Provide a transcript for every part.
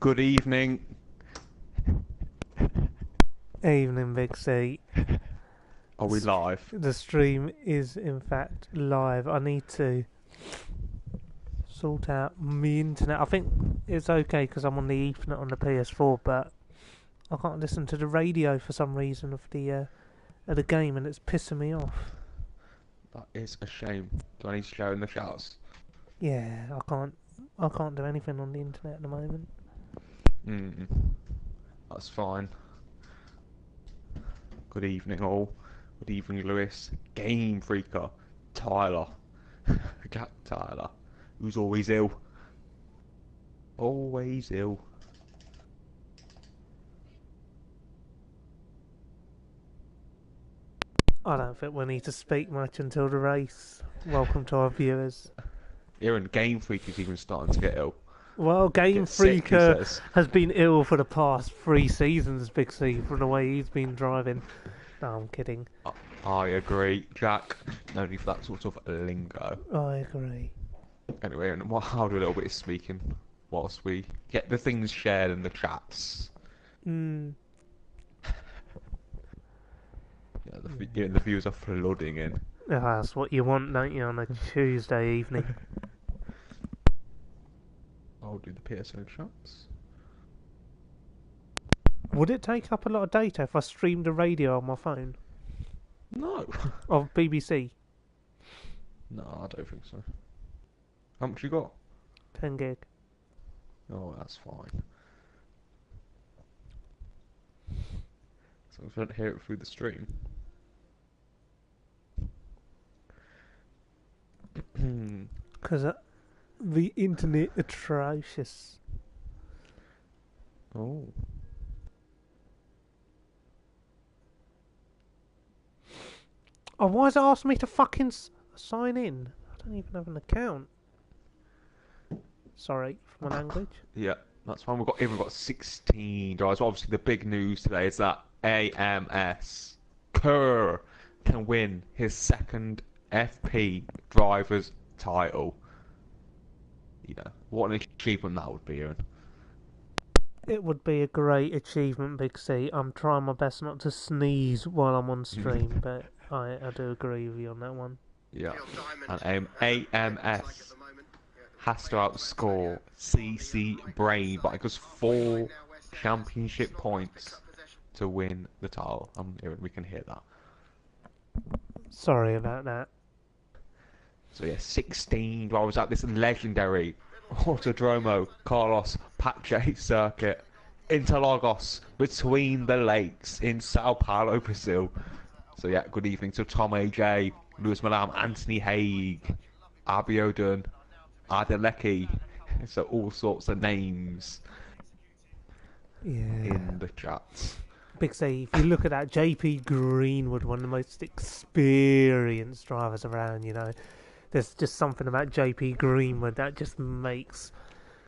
Good evening. Evening, Big C. Are we live? The stream is in fact live. I need to sort out my internet. I think it's okay because I'm on the Ethernet on the PS4, but I can't listen to the radio for some reason of the game, and it's pissing me off. That is a shame. Do I need to show in the shouts? Yeah, I can't do anything on the internet at the moment. That's fine. Good evening, all. Good evening, Lewis. Game Freaker. Tyler. Jack Tyler. Who's always ill. Always ill. I don't think we need to speak much until the race. Welcome to our viewers. Even Game Freak is even starting to get ill. Well, Game Freaker has been ill for the past 3 seasons, Big C, from the way he's been driving. No, I'm kidding. I agree, Jack. No need for that sort of lingo. I agree. Anyway, and I'll do a little bit of speaking whilst we get the things shared in the chats. Yeah, the views are flooding in. That's what you want, don't you, on a Tuesday evening? I'll do the PSGL chats. Would it take up a lot of data if I streamed the radio on my phone? No. Of BBC? No, I don't think so. How much you got? 10 gig. Oh, that's fine. So if I don't hear it through the stream. Because the internet atrocious. Oh. Oh, why has it asked me to fucking sign in? I don't even have an account. Sorry for my language. Yeah, that's fine. We've got 16 drivers. Well, obviously, the big news today is that AMS Kerr can win his second FP drivers title. You know, what an achievement that would be, Aaron. It would be a great achievement, Big C. I'm trying my best not to sneeze while I'm on stream, but I do agree with you on that one. Yeah, and AMS has to outscore CC Brain by just 4 championship points to win the title. Aaron, we can hear that. Sorry about that. So yeah, 16 drivers at this legendary Autodromo Carlos Pache circuit, Interlagos, between the lakes in Sao Paulo, Brazil. So yeah, good evening to Tom AJ, Lewis Malam, Anthony Haig, Abiodun, Adeleki. So all sorts of names in the chat. Big C, if you look at that, JP Greenwood, one of the most experienced drivers around, you know. There's just something about JP Greenwood that just makes,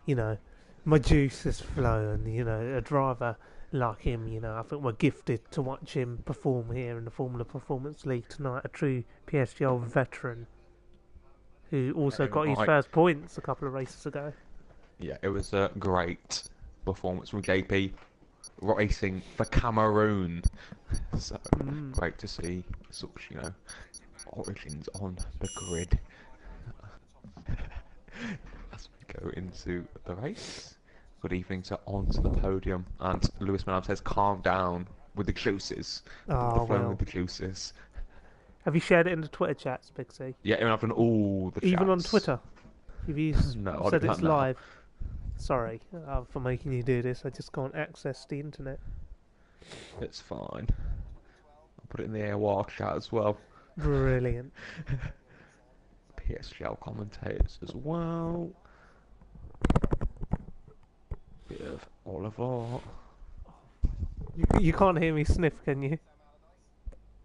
you know, my juices flow. And, you know, a driver like him, you know, I think we're gifted to watch him perform here in the Formula Performance League tonight. A true PSGL veteran who also got his first points a couple of races ago. Yeah, it was a great performance from JP racing for Cameroon. So great to see such, you know, origins on the grid. As we go into the race, good evening to onto the podium, and Lewis Manham says calm down with the juices. With the juices. Have you shared it in the Twitter chats, Big C? Yeah, I've done all the chats. Even on Twitter? Have you said it's live? Sorry for making you do this, I just can't access the internet. It's fine. I'll put it in the AOR chat as well. Brilliant. PSGL commentators as well. Bit of Oliver. You can't hear me sniff, can you?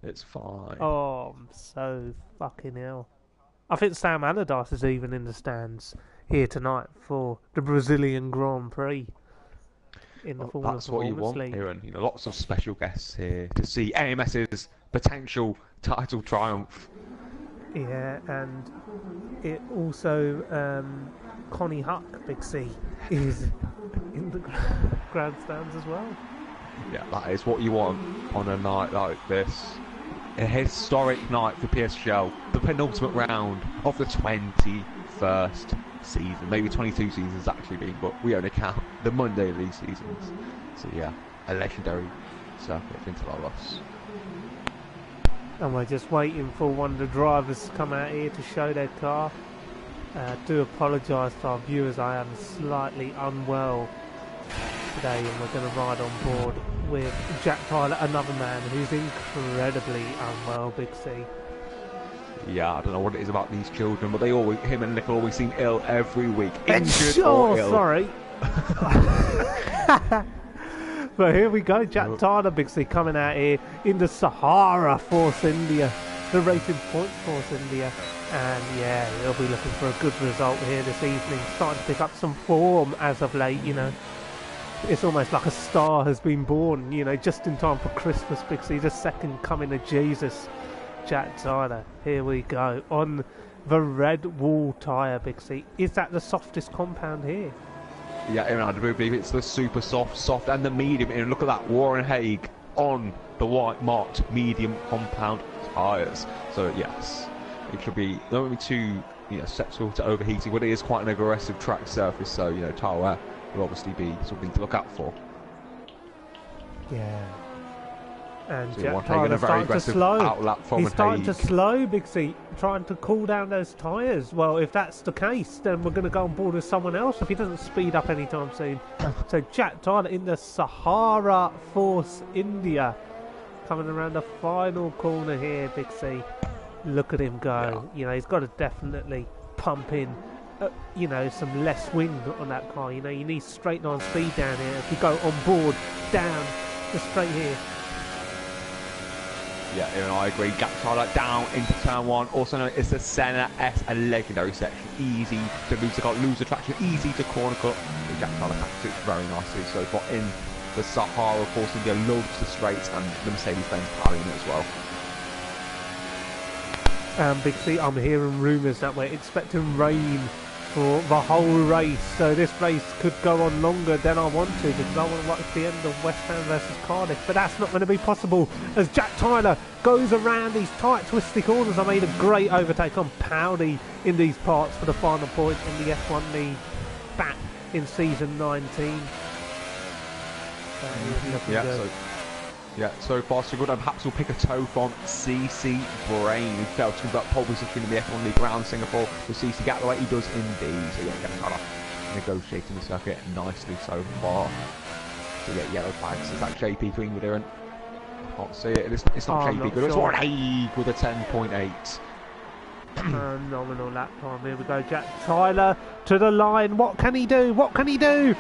It's fine. Oh, I'm so fucking ill. I think Sam Allardyce is even in the stands here tonight for the Brazilian Grand Prix. In the Formula That's what you want, League. Aaron. You know, lots of special guests here to see AMS's potential title triumph. Yeah, and it also Connie Huck, Big C, is in the grandstands as well. Yeah, that is what you want on a night like this. A historic night for PSGL, the penultimate round of the 21st season. Maybe 22 seasons actually been, but we only count the Monday of these seasons. So yeah, a legendary circuit of Interlagos. And we're just waiting for one of the drivers to come out here to show their car. Do apologise to our viewers, I am slightly unwell today, and we're going to ride on board with Jack Tyler, another man who's incredibly unwell, Big C. Yeah, I don't know what it is about these children, but him and Nick always seem ill every week. Injured or ill. Sorry. But here we go, Jack Tyler, Big C, coming out here in the Sahara Force India, the Racing Point Force India. And yeah, he'll be looking for a good result here this evening, starting to pick up some form as of late, you know. It's almost like a star has been born, you know, just in time for Christmas, Big C, the second coming of Jesus. Jack Tyler, here we go, on the red wall tyre, Big C. Is that the softest compound here? Yeah, I do believe it's the super soft, and the medium. And look at that, Warren Haig on the white marked medium compound tyres. So yes, it should be not only too susceptible to overheating, but it is quite an aggressive track surface. So tyre wear will obviously be something to look out for. Yeah. And So Jack Tyler's starting to slow. He's starting to slow, Big C, trying to cool down those tyres. Well, if that's the case, then we're going to go on board with someone else if he doesn't speed up anytime soon. So Jack Tyler in the Sahara Force India, coming around the final corner here, Big C. Look at him go. Yeah. He's got to definitely pump in some less wind on that car. You need straight line speed down here. If you go on board, down, just straight here. Yeah, I agree. Jack Tyler down into turn one, also known as the Senna S, a legendary section. Easy to lose the traction, easy to corner cut. But Jack Tyler captures it very nicely so far in the Sahara. Of course, India loves the straights and the Mercedes-Benz power unit as well. Big C, I'm hearing rumours that we're expecting rain for the whole race, so this race could go on longer than I want to, because I want to watch the end of West Ham versus Cardiff, but that's not going to be possible as Jack Tyler goes around these tight twisty corners. I made a great overtake on Powdy in these parts for the final point in the F1 league back in season 19. So far so good. And perhaps we'll pick a toe from CC Brain, who failed to convert pole position in the F1 League around Singapore. Will CC get the way he does indeed. So Jack Tyler negotiating the circuit nicely so far. So yellow flags. Is that JP Greenwood here? I can't see it. It's not JP Greenwood. It's Warren Haig with a 10.8. Phenomenal lap time. Here we go. Jack Tyler to the line. What can he do? What can he do?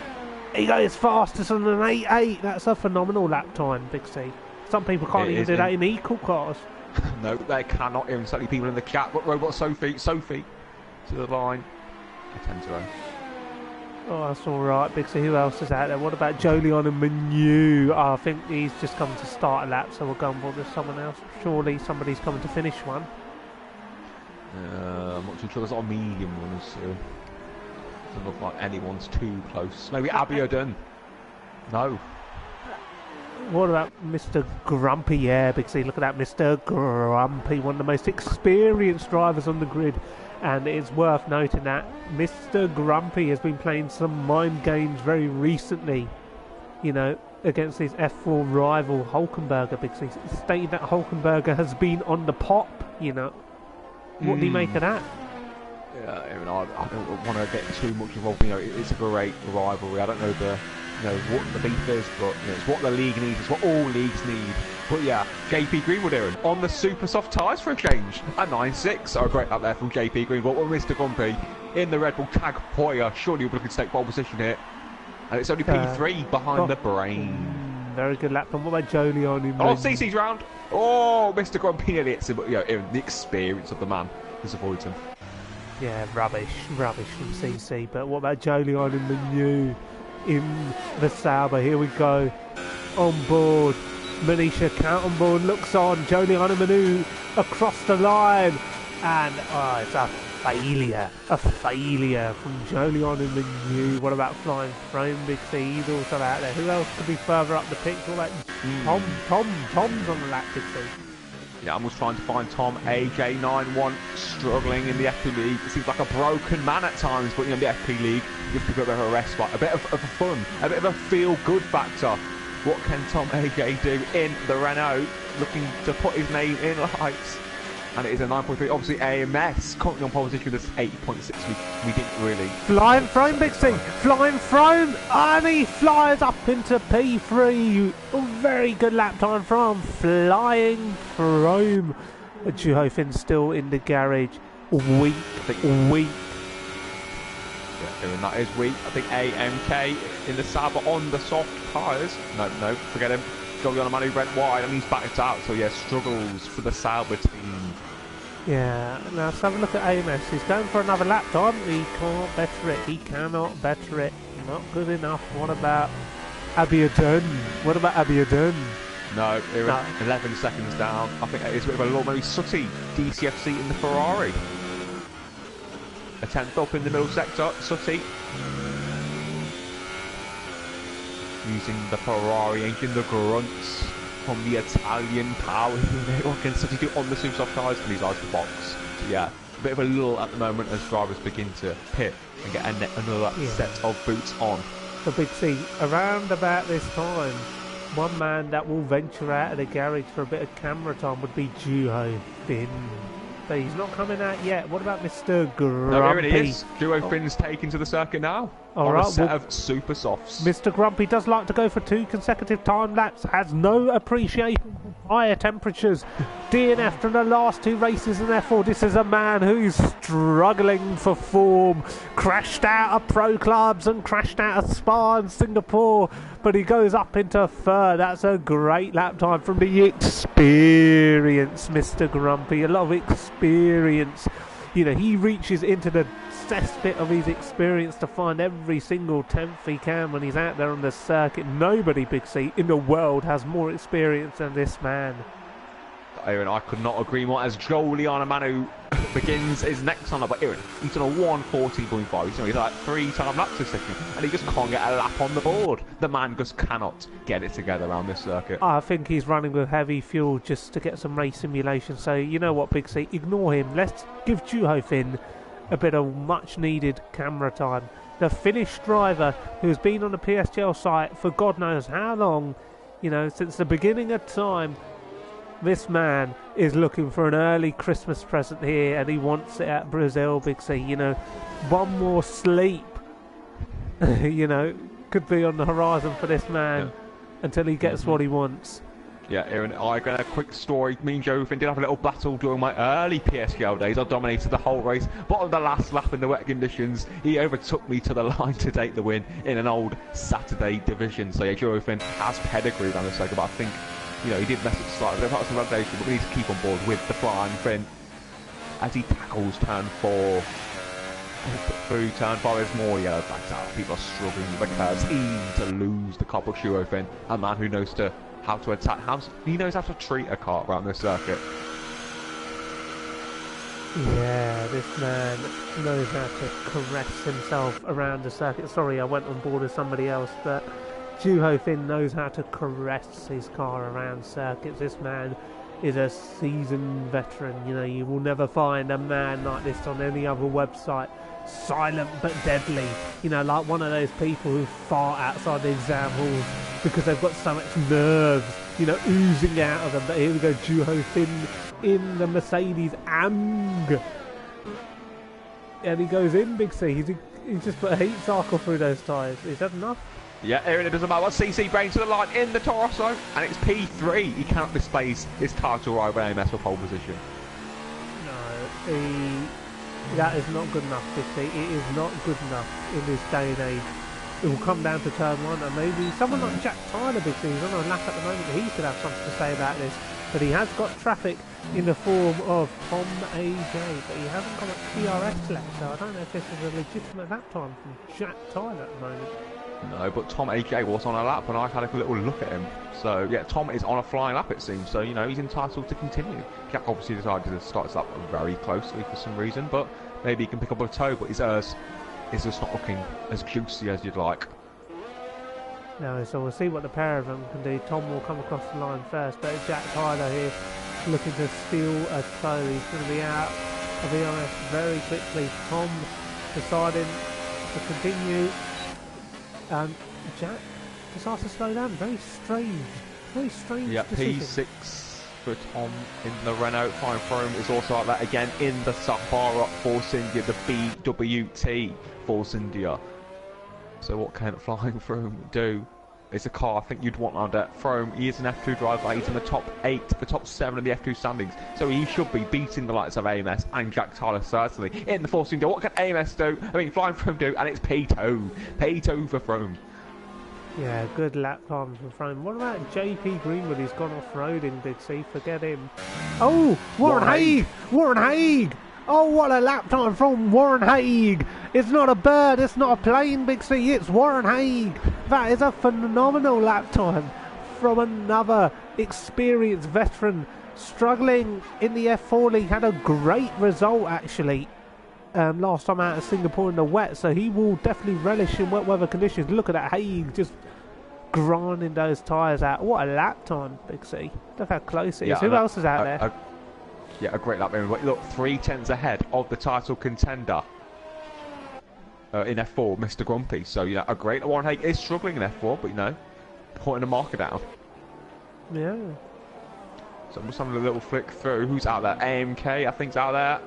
He goes fastest on an 8.8. That's a phenomenal lap time, Big C. Some people can't even do that in equal cars. No, they cannot. Even certainly people in the chat. But robot Sophie to the line. A 10-0. Oh, that's all right, Big C. Who else is out there? What about Jolion and Manu? I think he's just coming to start a lap, so we'll go on board with someone else. Surely somebody's coming to finish one. I'm not too sure. There's a lot of medium ones, so doesn't look like anyone's too close. Maybe Abiodun. No. What about Mr. Grumpy? Yeah, Big C, look at that, Mr. Grumpy, one of the most experienced drivers on the grid. And it's worth noting that Mr. Grumpy has been playing some mind games very recently, against his F4 rival Hulkenberger, Big C, stating that Hulkenberger has been on the pop, What do you make of that? Yeah, I don't want to get too much involved. It's a great rivalry. I don't know what the beef is, but it's what the league needs. It's what all leagues need. But yeah, JP Greenwood here on the super soft tyres for a change at 9.6. So great up there from JP Greenwood. Well, Mr. Grumpy in the Red Bull Tag Heuer. Surely we're looking to take pole position here, and it's only P3 behind the Brain. Very good lap. And what about Jolion? CC's round. Oh, Mr. Grumpy nearly hits him, but the experience of the man has avoided him. Yeah, rubbish from CC. But what about Jolion and Manu in the Sauber? Here we go. On board. Manisha Count on board, looks on. Jolion and Manu across the line. And it's a failure from Jolion in the new. What about Flying Throne? Big C, he's also out there. Who else could be further up the pitch? What about Tom's on the lap, Big C. Yeah, I was trying to find Tom. AJ91 struggling in the FP League. It seems like a broken man at times, but you know, the FP League, you have to give a bit of a respite, a bit of fun, a bit of a feel-good factor. What can Tom AJ do in the Renault, looking to put his name in lights? And it is a 9.3. Obviously, AMS currently on pole position with this 8.6. We didn't really. Flying Throne, Big C. Flying Throne. And he flies up into P3. A very good lap time from Flying Throne. Juho Finn still in the garage. Weak. Yeah, and that is weak. I think AMK in the Sabre on the soft tyres. No, forget him. Jolion, a man who went wide and he's backed out. So, yeah, struggles for the Sabre team. Yeah, now let's have a look at AMS. He's going for another lap time. He can't better it. He cannot better it. Not good enough. What about Abiadun? No, 11 seconds down. I think it's a bit of a low. Maybe Sutty, DCFC in the Ferrari. A 10th up in the middle sector, Sutty. Using the Ferrari engine, the grunts from the Italian power unit. What can Sutty do on the super soft tyres? And he's out of the box. So yeah, a bit of a lull at the moment as drivers begin to pit and get another set of boots on. So Big C, around about this time, one man that will venture out of the garage for a bit of camera time would be Juho Finn. But he's not coming out yet. What about Mr. Grumpy? No, here it is. Juho Finn's taken to the circuit now. On a set of super softs. Mr. Grumpy does like to go for 2 consecutive time laps, has no appreciation for higher temperatures. DNF from the last 2 races, and therefore this is a man who's struggling for form. Crashed out of pro clubs and crashed out of Spa and Singapore, but he goes up into 3rd. That's a great lap time from the experienced Mr. Grumpy. A lot of experience. You know, he reaches into the cesspit of his experience to find every single 10th he can when he's out there on the circuit. Nobody, Big C, in the world has more experience than this man. Aaron, I could not agree more. As Jolion, a man who begins his next on, but Aaron, he's done a 1:14.5. He's like 3-time laps this second, and he just can't get a lap on the board. The man just cannot get it together around this circuit. I think he's running with heavy fuel just to get some race simulation. So you know what, Big C, ignore him. Let's give Juho Finn a bit of much needed camera time. The Finnish driver who's been on the PSGL site for God knows how long, you know, since the beginning of time. This man is looking for an early Christmas present here, and he wants it at Brazil, Big C. You know, one more sleep, you know, could be on the horizon for this man until he gets what he wants. Yeah, Aaron, I got a quick story. Me and Joe Finn did have a little battle during my early PSGL days. I dominated the whole race, but on the last lap in the wet conditions, he overtook me to the line to take the win in an old Saturday division. So yeah, Joe Finn has pedigree around the circuit, but I think, you know, he did mess up slightly. There was some rotation, but we need to keep on board with the Flying Finn as he tackles turn 4. Through turn 5, there's more yellow flags out. People are struggling with the curves. Easy to lose the car, but Juho Finn, a man who knows how to attack. He knows how to treat a car around this circuit. Yeah, this man knows how to caress himself around the circuit. Sorry, I went on board with somebody else, but Juho Finn knows how to caress his car around circuits. This man is a seasoned veteran. You know, you will never find a man like this on any other website. Silent but deadly. You know, like one of those people who fart outside the exam halls because they've got so much nerves, you know, oozing out of them. But here we go, Juho Finn in the Mercedes AMG. And he goes in, Big C. He's just put a heat cycle through those tyres. Is that enough? Yeah, Aaron, it doesn't matter what. CC brings to the line in the Torosso, and it's P3. He cannot display his title rival AMS for pole position. No, that is not good enough, Big C. It is not good enough in this day and age. It will come down to turn 1, and maybe someone like Jack Tyler, Big C, he's on a lap at the moment. He could have something to say about this. But he has got traffic in the form of Tom AJ, but he hasn't got a PRS left, so I don't know if this is a legitimate lap time from Jack Tyler at the moment. No, but Tom AK was on a lap, and I had a little look at him. So yeah, Tom is on a flying lap, it seems. So you know he's entitled to continue. Jack obviously decided to start his lap very closely for some reason, but maybe he can pick up a toe. But his is just not looking as juicy as you'd like. No, so we'll see what the pair of them can do. Tom will come across the line first, but Jack Tyler here looking to steal a toe. He's going to be out of ERS very quickly. Tom deciding to continue. Jack decides to slow down. Very strange Yeah, decision. P6 for Tom in the Renault. Fine Chrome is also like that again in the Sahara Force India, the BWT Force India. So what can Flying Chrome do? It's a car I think you'd want under Chrome. He is an F2 driver. He's in the top 8, the top 7 of the F2 standings. So he should be beating the likes of AMS and Jack Tyler certainly in the Force India. What can AMS do? I mean, Flying Chrome do, and it's P2. P2 for Chrome. Yeah, good lap time from Frome. What about JP Greenwood? He's gone off-roading, Big C. Forget him. Oh, Warren Haig! Warren Haig! Oh, what a lap time from Warren Haig! It's not a bird, it's not a plane, Big C. It's Warren Haig. That is a phenomenal lap time from another experienced veteran struggling in the F4 League. Had a great result, actually. Last time out of Singapore in the wet, so he will definitely relish in wet weather conditions. Look at that Haig just grinding those tyres out. What a lap time, Big C. Look how close it is. Who else is out there? A great lap. Look, 3/10 ahead of the title contender in F4, Mr. Grumpy. So, you know, a great Warren Haig is struggling in F4, but, you know, putting the marker down. Yeah. So I'm just having a little flick through. Who's out there? AMK, I think's out there.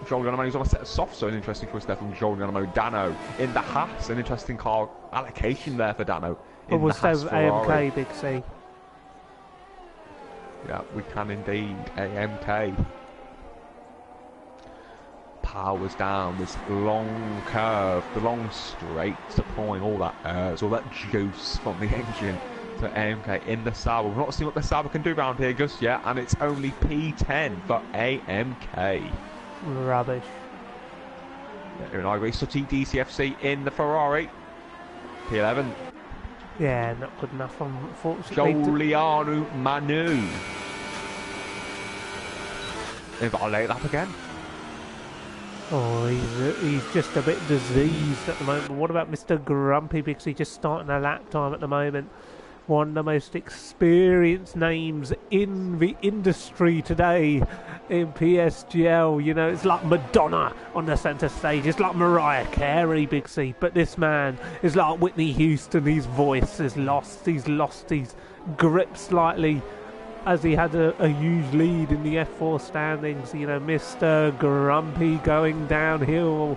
Joel Gunnerman, who's on a set of softs, so an interesting choice there from Joel Gunnerman. Dano in the Haas, an interesting car allocation there for Dano. But we'll stay with AMK, Big C. Yeah, we can indeed. AMK. Powers down this long curve, the long straights, applying all that juice from the engine to AMK in the Sauber. We've not seen what the Sauber can do around here just yet, and it's only P10 for AMK. Rubbish. Yeah, and I agree. Sutty DCFC in the Ferrari. P11. Yeah, not good enough, unfortunately. Giuliano Manu. Invalidate that again. Oh, he's just a bit diseased at the moment. What about Mr. Grumpy? Because he's just starting a lap time at the moment. One of the most experienced names in the industry today in PSGL. You know, it's like Madonna on the centre stage. It's like Mariah Carey, Big C. But this man is like Whitney Houston. His voice is lost. He's lost his grip slightly as he had a huge lead in the F4 standings. You know, Mr. Grumpy going downhill.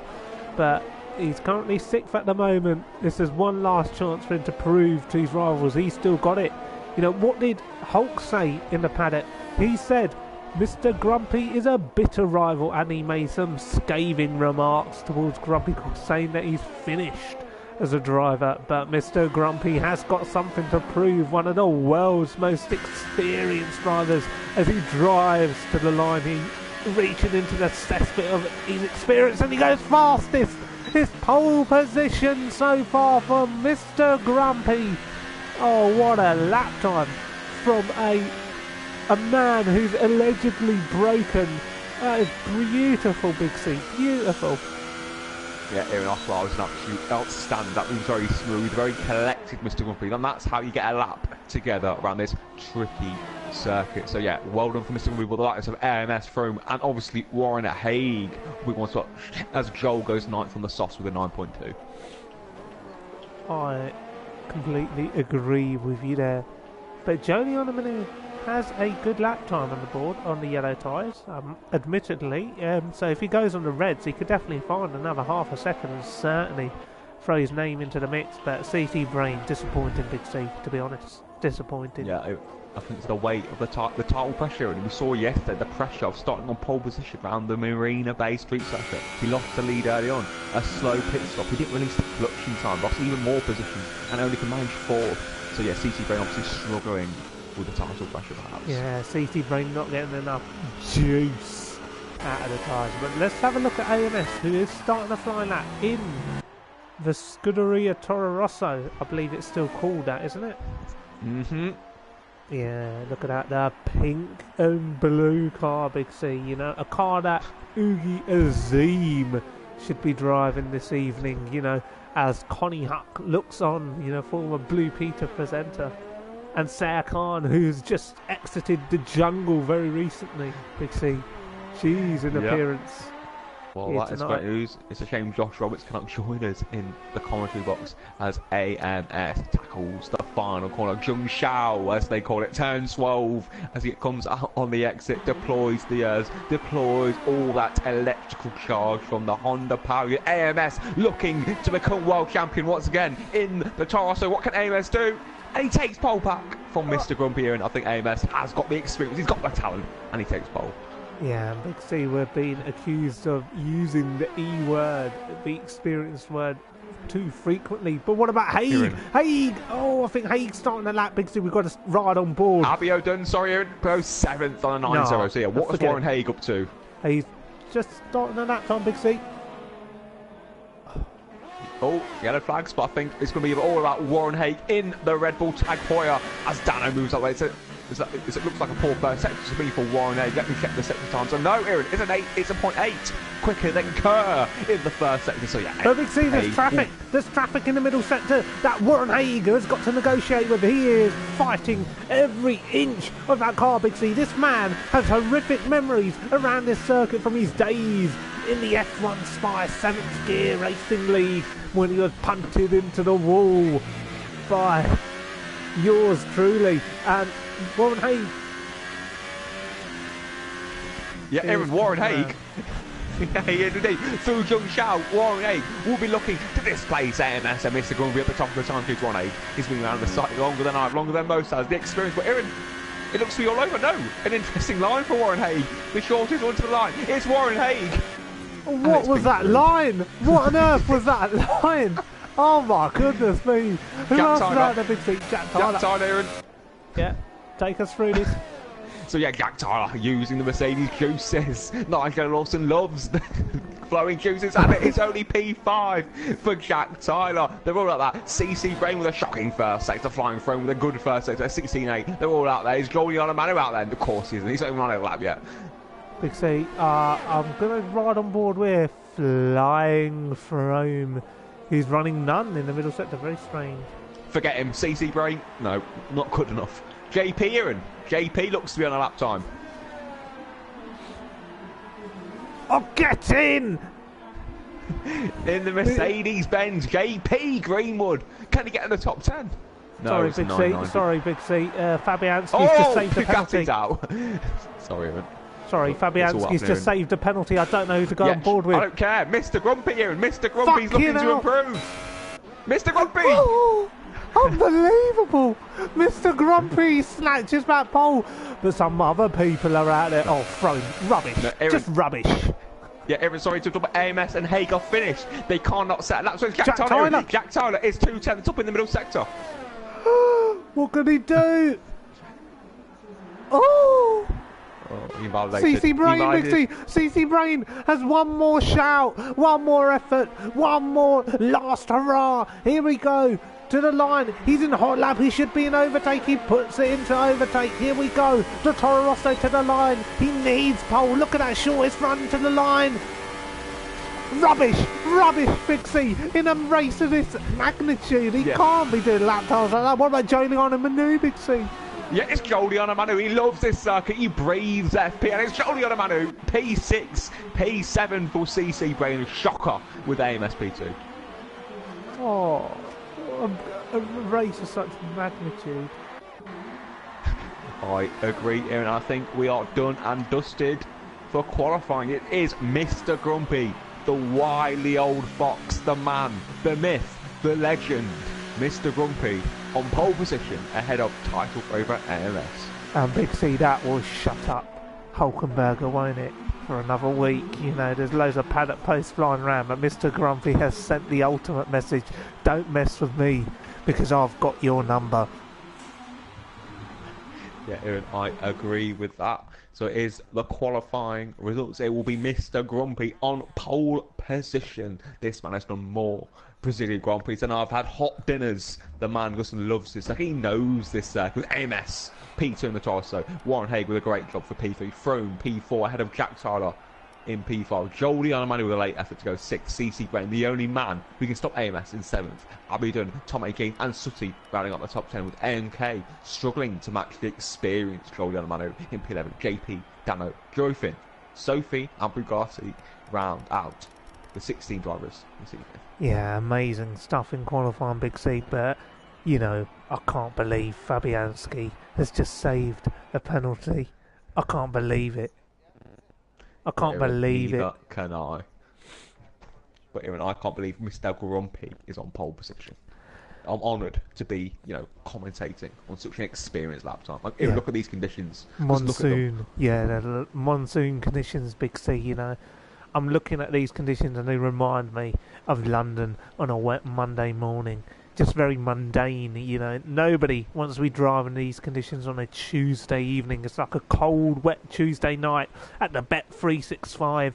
But he's currently 6th at the moment. This is one last chance for him to prove to his rivals he's still got it. You know, what did Hulk say in the paddock? He said Mr. Grumpy is a bitter rival, and he made some scathing remarks towards Grumpy, saying that he's finished as a driver. But Mr. Grumpy has got something to prove, one of the world's most experienced drivers, as he drives to the line. He reaching into the cesspit of his experience, and he goes fastest. His pole position so far for Mr. Grumpy. Oh, what a lap time from a man who's allegedly broken. That is beautiful, Big C. Beautiful. Yeah, Aaron Oswald was an absolute outstanding. That was very smooth, very collected, Mr. Grumpy. And that's how you get a lap together around this tricky circuit. So yeah, well done for Mr. Grumpy with the likes of AMS, Froome, and obviously Warren Haig. We want to, as Joel goes 9th on the softs with a 9.2. I completely agree with you there. But Giuliano Manu has a good lap time on the board on the yellow tyres, admittedly. So if he goes on the reds, he could definitely find another half a second and certainly throw his name into the mix. But CT Brain, disappointing, Big C, to be honest. Disappointing. Yeah, I think it's the weight of the title pressure, and we saw yesterday the pressure of starting on pole position around the Marina Bay Street Circuit. He lost the lead early on, a slow pit stop. He didn't release the clutch in time, lost even more positions, and only could manage 4th. So yeah, CT Brain obviously struggling with the title pressure perhaps. Yeah, CT Brain not getting enough juice out of the tyres. But let's have a look at AMS, who is starting a flying lap in The Scuderia Toro Rosso, I believe it's still called that, isn't it? Mm-hmm. Yeah, look at that, the pink and blue car, Big C, you know, a car that Oogie Azim should be driving this evening, you know, as Connie Huck looks on, you know, former Blue Peter presenter, and Sarah Khan, who's just exited the jungle very recently, Big C. She's in appearance. Well, that is great news. It's a shame Josh Roberts cannot join us in the commentary box as AMS tackles the final corner. Jung Shao, as they call it, turn 12 as it comes out on the exit, deploys the deploys all that electrical charge from the Honda power unit. AMS looking to become world champion once again in the Toro. So what can AMS do? And he takes pole back from Mr. Grumpy here, and I think AMS has got the experience, he's got the talent, and he takes pole. Yeah, Big C, we're being accused of using the E word, the experienced word, too frequently. But what about Haig? Haig! Oh, I think Haig's starting the lap, Big C. We've got to ride on board. Abio done, sorry, goes 7th on a 9-0. No, So yeah, what was Warren Haig up to? He's just starting the lap time, Big C. Oh, yellow flags, but I think it's going to be all about Warren Haig in the Red Bull Tag Heuer as Dano moves that way. It looks like a poor first sector to me for Warren Haig. Let me check the sector time. So no, Aaron, it's an 8. It's a 0.8 quicker than Kerr in the first sector. So yeah, Big C, there's traffic. There's traffic in the middle sector that Warren Haig has got to negotiate with. He is fighting every inch of that car, Big C. This man has horrific memories around this circuit from his days in the F1 Spy 7th Gear Racing League when he was punted into the wall by yours truly and Warren Haig. Yeah, Aaron, Warren Haig. Yeah, indeed. Through Jung Shao, Warren Haig will be looking to displace AMS and Mr. Grumpy at the top of the time. Warren Haig. He's been around the site longer than I've, longer than most has. The experience, but Aaron, it looks to be all over. No, an interesting line for Warren Haig. The shortest one to the line. It's Warren Haig. What was that line? What on earth was that line? Oh my goodness me. Who else was out there, Big C? Jack Tyler. Jack Tyler, Aaron. Yeah, take us through this. So yeah, Jack Tyler using the Mercedes juices. Nigel Lawson loves the flowing juices, and it's only P5 for Jack Tyler. They're all like that. CC Brain with a shocking first sector, flying through with a good first sector, 16.8. They're all out there. Is Giuliano Manu out there? Of course he isn't. He's not even on a lap yet. Big C, I'm going to ride on board with Flying Frome. He's running none in the middle sector. Very strange. Forget him. CC Brain? No, not good enough. JP, Aaron. JP looks to be on a lap time. Oh, get in! In the Mercedes-Benz, JP Greenwood. Can he get in the top 10? No, sorry, Big C. Sorry, Big C. Fabianski's just saved the penalty. Out. Sorry, Aaron. Sorry, Fabianski's just saved a penalty. I don't know who to go on board with. I don't care. Mr. Grumpy here. Mr. Grumpy's looking to improve. Mr. Grumpy! Oh, unbelievable! Mr. Grumpy snatches that pole. But some other people are out there. Oh, throwing rubbish. No, Aaron, just rubbish. Yeah, Aaron, sorry to talk about AMS and Haig are finished. They cannot set laps. So it's Jack Tyler. Jack Tyler is 2/10 up in the middle sector. What can he do? Oh! CC Brain, Big C. CC Brain has one more shout, one more effort, one more last hurrah. Here we go to the line. He's in hot lap. He should be in overtake. He puts it into overtake. Here we go. The Toro Rosso to the line. He needs pole. Look at that shortest run to the line. Rubbish, Big C. In a race of this magnitude, he can't be doing lap times like that. What about Giuliano Manu, Big C? Yeah, it's Giuliano Manu. He loves this circuit. He breathes FP, and it's Giuliano Manu. P6, P7 for CC Brain. Shocker with AMS P2. Oh, a race of such magnitude. I agree, Aaron. I think we are done and dusted for qualifying. It is Mr. Grumpy, the wily old fox, the man, the myth, the legend, Mr. Grumpy, on pole position ahead of title favourite AMS. And Big C, that will shut up Hulkenberger, won't it? For another week, you know, there's loads of paddock posts flying around, but Mr. Grumpy has sent the ultimate message: don't mess with me because I've got your number. Yeah, Aaron, I agree with that. So it is the qualifying results. It will be Mr. Grumpy on pole position. This man has done more Brazilian Grand Prix, and I've had hot dinners. The man Gusson loves this. Like, he knows this with AMS. P2 in the torso. Warren Haig with a great job for P3. Froome, P4 ahead of Jack Tyler in P5. Jolie Armani with a late effort to go 6th. CC Brain, the only man who can stop AMS in 7th. Abidun, Tom Akin and Sutty rounding up the top 10 with AMK struggling to match the experienced Jolie Armani in P11. JP, Dano, Joyfin, Sophie and Bugatti round out the 16 drivers this evening. Yeah, amazing stuff in qualifying, Big C, but, you know, I can't believe Fabianski has just saved a penalty. I can't believe it. I can't believe it. Neither can I. But Aaron, I can't believe Mr. Grumpy is on pole position. I'm honoured to be, you know, commentating on such an experienced lap time. Like, Aaron, look at these conditions. Monsoon, yeah, the monsoon conditions, Big C, you know. I'm looking at these conditions and they remind me of London on a wet Monday morning. Just very mundane, you know. Nobody wants to be driving these conditions on a Tuesday evening. It's like a cold, wet Tuesday night at the Bet365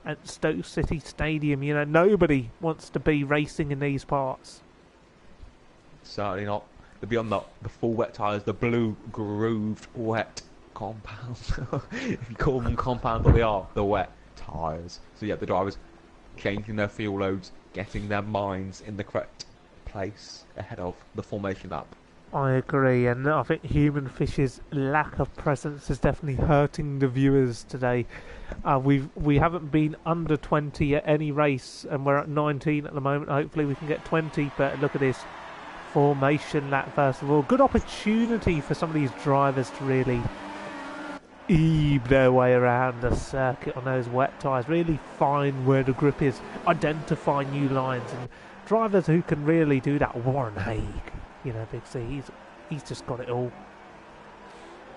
at Stoke City Stadium. You know, nobody wants to be racing in these parts. Certainly not. They'll be on the full wet tyres, the blue grooved wet compounds. You call them compound, but they are the wet tyres. So yeah, the drivers changing their fuel loads, getting their minds in the correct place ahead of the formation lap. I agree, and I think Human Fish's lack of presence is definitely hurting the viewers today. We haven't been under 20 at any race, and we're at 19 at the moment. Hopefully we can get 20, but look at this formation lap first of all. Good opportunity for some of these drivers to really ebe their way around the circuit on those wet tyres, really find where the grip is, identify new lines, and drivers who can really do that. Warren Haig, you know, Big C, he's just got it all.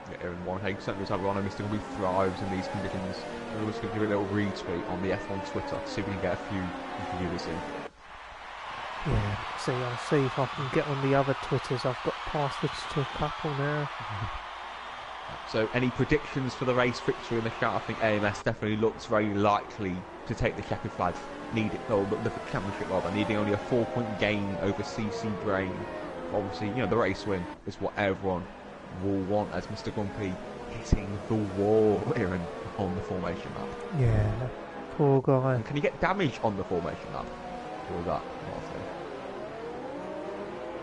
Yeah, Aaron Warren Haig certainly was one. Mr. Gumby thrives in these conditions. We're just going to give a little retweet on the F1 Twitter to see if we can get a few viewers in. Yeah, see, I'll see if I can get on the other Twitters. I've got passwords to a couple now. So, any predictions for the race victory in the chat? I think AMS definitely looks very likely to take the checkered flag. The championship rather, needing only a 4-point gain over CC Brain. Obviously, you know, the race win is what everyone will want, as Mr. Grumpy hitting the wall here on the formation lap. Yeah, poor guy. And can you get damage on the formation lap? Or is that not a thing?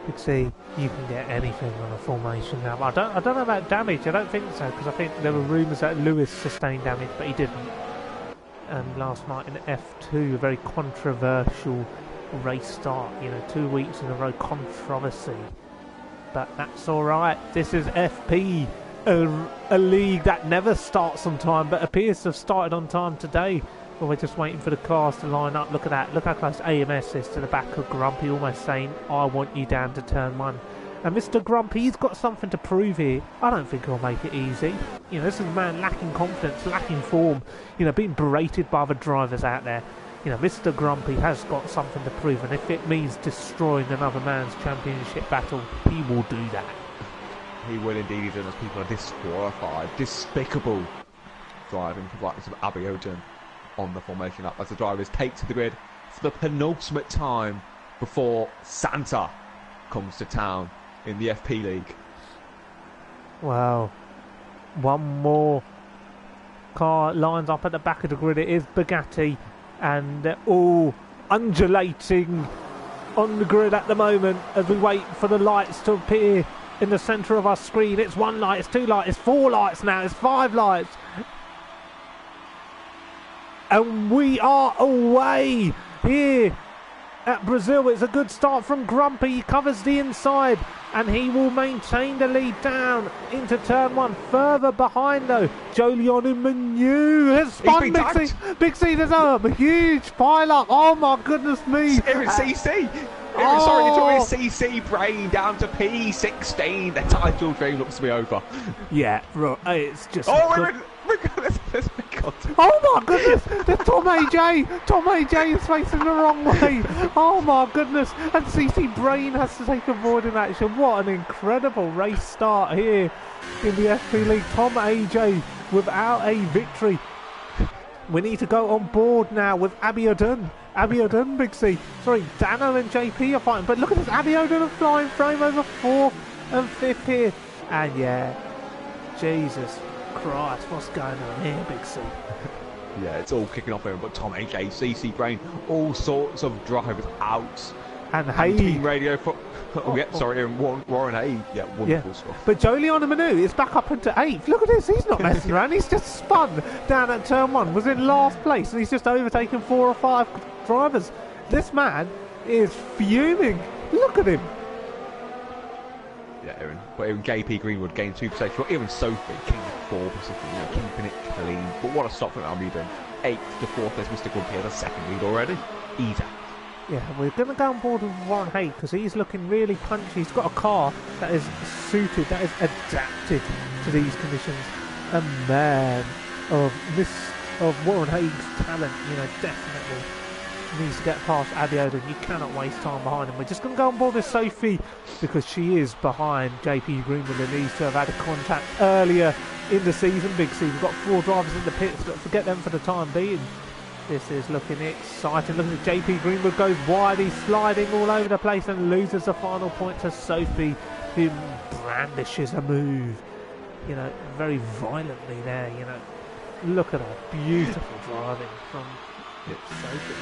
Big C, you can get anything on a formation lap. I don't know about damage. I don't think so, because I think there were rumours that Lewis sustained damage, but he didn't. Last night in F2, a very controversial race start. You know, 2 weeks in a row controversy, but that's all right. This is FP, a league that never starts on time, but appears to have started on time today. Well, we're just waiting for the cars to line up. Look at that. Look how close AMS is to the back of Grumpy, almost saying, I want you down to turn 1. And Mr. Grumpy, he's got something to prove here. I don't think he'll make it easy. You know, this is a man lacking confidence, lacking form, you know, being berated by other drivers out there. You know, Mr. Grumpy has got something to prove, and if it means destroying another man's championship battle, he will do that. He will indeed, and as people are disqualified. Despicable driving for the likes of Abiodun on the formation up as the drivers take to the grid for the penultimate time before Santa comes to town in the FP League. Wow. One more car lines up at the back of the grid. It is Bugatti, and they're all undulating on the grid at the moment as we wait for the lights to appear in the centre of our screen. It's 1 light, it's 2 lights, it's 4 lights now, it's 5 lights. And we are away here at Brazil. It's a good start from Grumpy. He covers the inside and he will maintain the lead down into turn 1. Further behind though, Jolion Manu has spun. Big C, there's a huge pile up. Oh my goodness me. CC. Sorry, it's always CC Brain down to P16. The title dream looks to be over. Yeah, it's just... Oh my goodness! The Tom AJ is facing the wrong way. Oh my goodness! And CC Brain has to take avoiding action. What an incredible race start here in the FP League. Tom AJ without a victory. We need to go on board now with Abiodun Abiodun, Big C. Sorry, Dano and JP are fighting, but look at this. Abiodun a flying frame over 4th and 5th here. And yeah, Jesus Christ, what's going on here, Big C? Yeah, it's all kicking off here, but Tom, AJ, CC Brain, all sorts of drivers out. And And Team Hay. Radio for... Oh, yeah, sorry, Warren Hay. Yeah, wonderful stuff. But Jolion Manu is back up into 8th. Look at this, he's not messing around. He's just spun down at turn 1, was in last place, and he's just overtaken 4 or 5 drivers. This man is fuming. Look at him. Yeah, Aaron. But even JP Greenwood gained 2 positions. Well, even Sophie, king of 4 positions, keeping it clean. But what a stop from Almeida. 8th to 4th, there's Mr. Grumpy has a second lead already. Easy. Yeah, we're going to go on board with Warren Hay because he's looking really punchy. He's got a car that is suited, that is adapted to these conditions. A man of Warren Hay's talent, definitely needs to get past Abiodun. You cannot waste time behind him. We're just going to go on board with Sophie because she is behind JP Greenwood and needs to have had a contact earlier in the season. Big C, we've got 4 drivers in the pits, but forget them for the time being. This is looking exciting. Looking at JP Greenwood goes wide. He's sliding all over the place and loses the final point to Sophie, who brandishes a move, very violently there. Look at her beautiful driving from Sophie.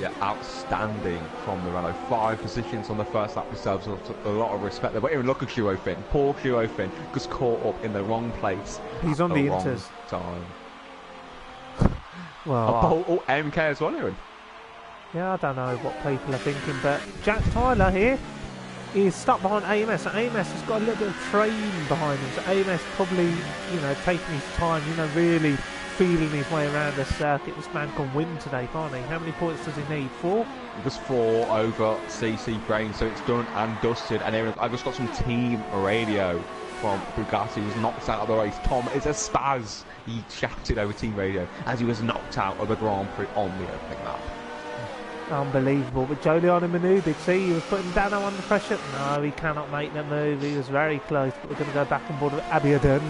Yeah, outstanding from the Renault. 5 positions on the first lap themselves. A lot of respect there. But even look at Duo Finn. Poor Duo Finn just caught up in the wrong place. He's on the wrong Inters. time. Well, MK as well, Aaron. yeah, I don't know what people are thinking, but Jack Tyler here is stuck behind AMS. So AMS has got a little bit of train behind him. So AMS probably, taking his time, really feeling his way around the circuit. This man can win today, can't he? How many points does he need? 4? Just 4 over CC Brain, so it's done and dusted. And Aaron, I've just got some team radio from Bugatti. He was knocked out of the race. Tom is a spaz, he shouted over team radio as he was knocked out of the Grand Prix on the opening lap. Unbelievable. But Jolion Manu, Big C, he was putting Dano under pressure. No, he cannot make the move. He was very close. But we're going to go back on board with Abiodun.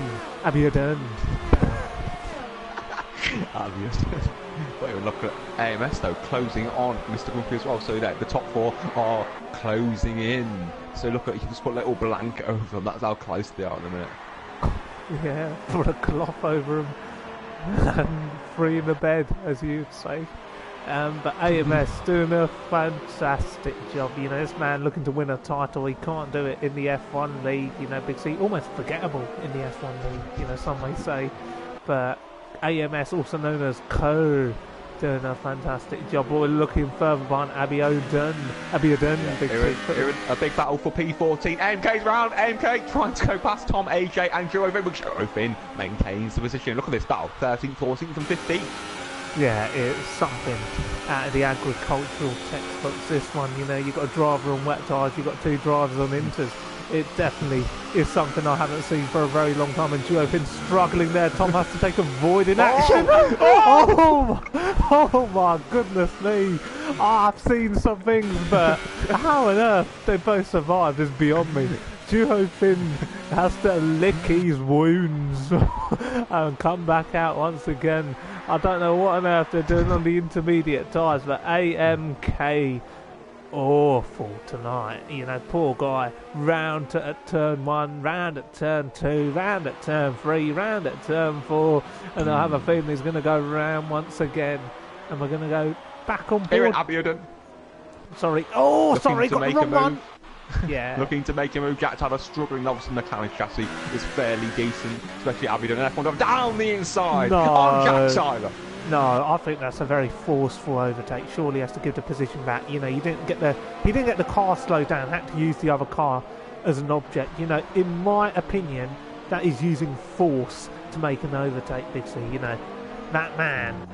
But even look at AMS though, closing on Mr. Grumpy as well. So that the top 4 are closing in. So look at, you can just put a little blanket over them. That's how close they are in a minute. Yeah, put a cloth over him and free in the bed, as you'd say. But AMS doing a fantastic job. This man looking to win a title. He can't do it in the F1 league. Big C, almost forgettable in the F1 league. Some may say, but AMS, also known as Co, doing a fantastic job. We're looking further behind Abiodun. Big a big battle for P14. AMK's round. AMK trying to go past Tom, AJ, and Joe Finn. But Joe Finn maintains the position. Look at this battle: 13th, 14th, and 15th. Yeah, it's something out of the agricultural textbooks. This one, you've got a driver on wet tyres, you've got 2 drivers on Inters. It definitely is something I haven't seen for a very long time. And Duo Finn struggling there. Tom has to take a void in action. Oh my goodness me. I've seen some things, but how on earth they both survived is beyond me. Duo Finn has to lick his wounds and come back out once again. I don't know what on earth they're doing on the intermediate tyres, but AMK, awful tonight. Poor guy. Round at turn 1, round at turn 2, round at turn 3, round at turn 4, and I have a feeling he's going to go round once again, and we're going to go back on board. Here in Abiodun. Sorry, got the wrong one. Yeah. Looking to make a move. Jack Tyler struggling. Obviously, the McLaren chassis is fairly decent, especially Abiodun. And F1 down the inside on Jack Tyler. No, I think that's a very forceful overtake. Surely he has to give the position back. He didn't get the car slowed down. Had to use the other car as an object. In my opinion, that is using force to make an overtake. Big C. That man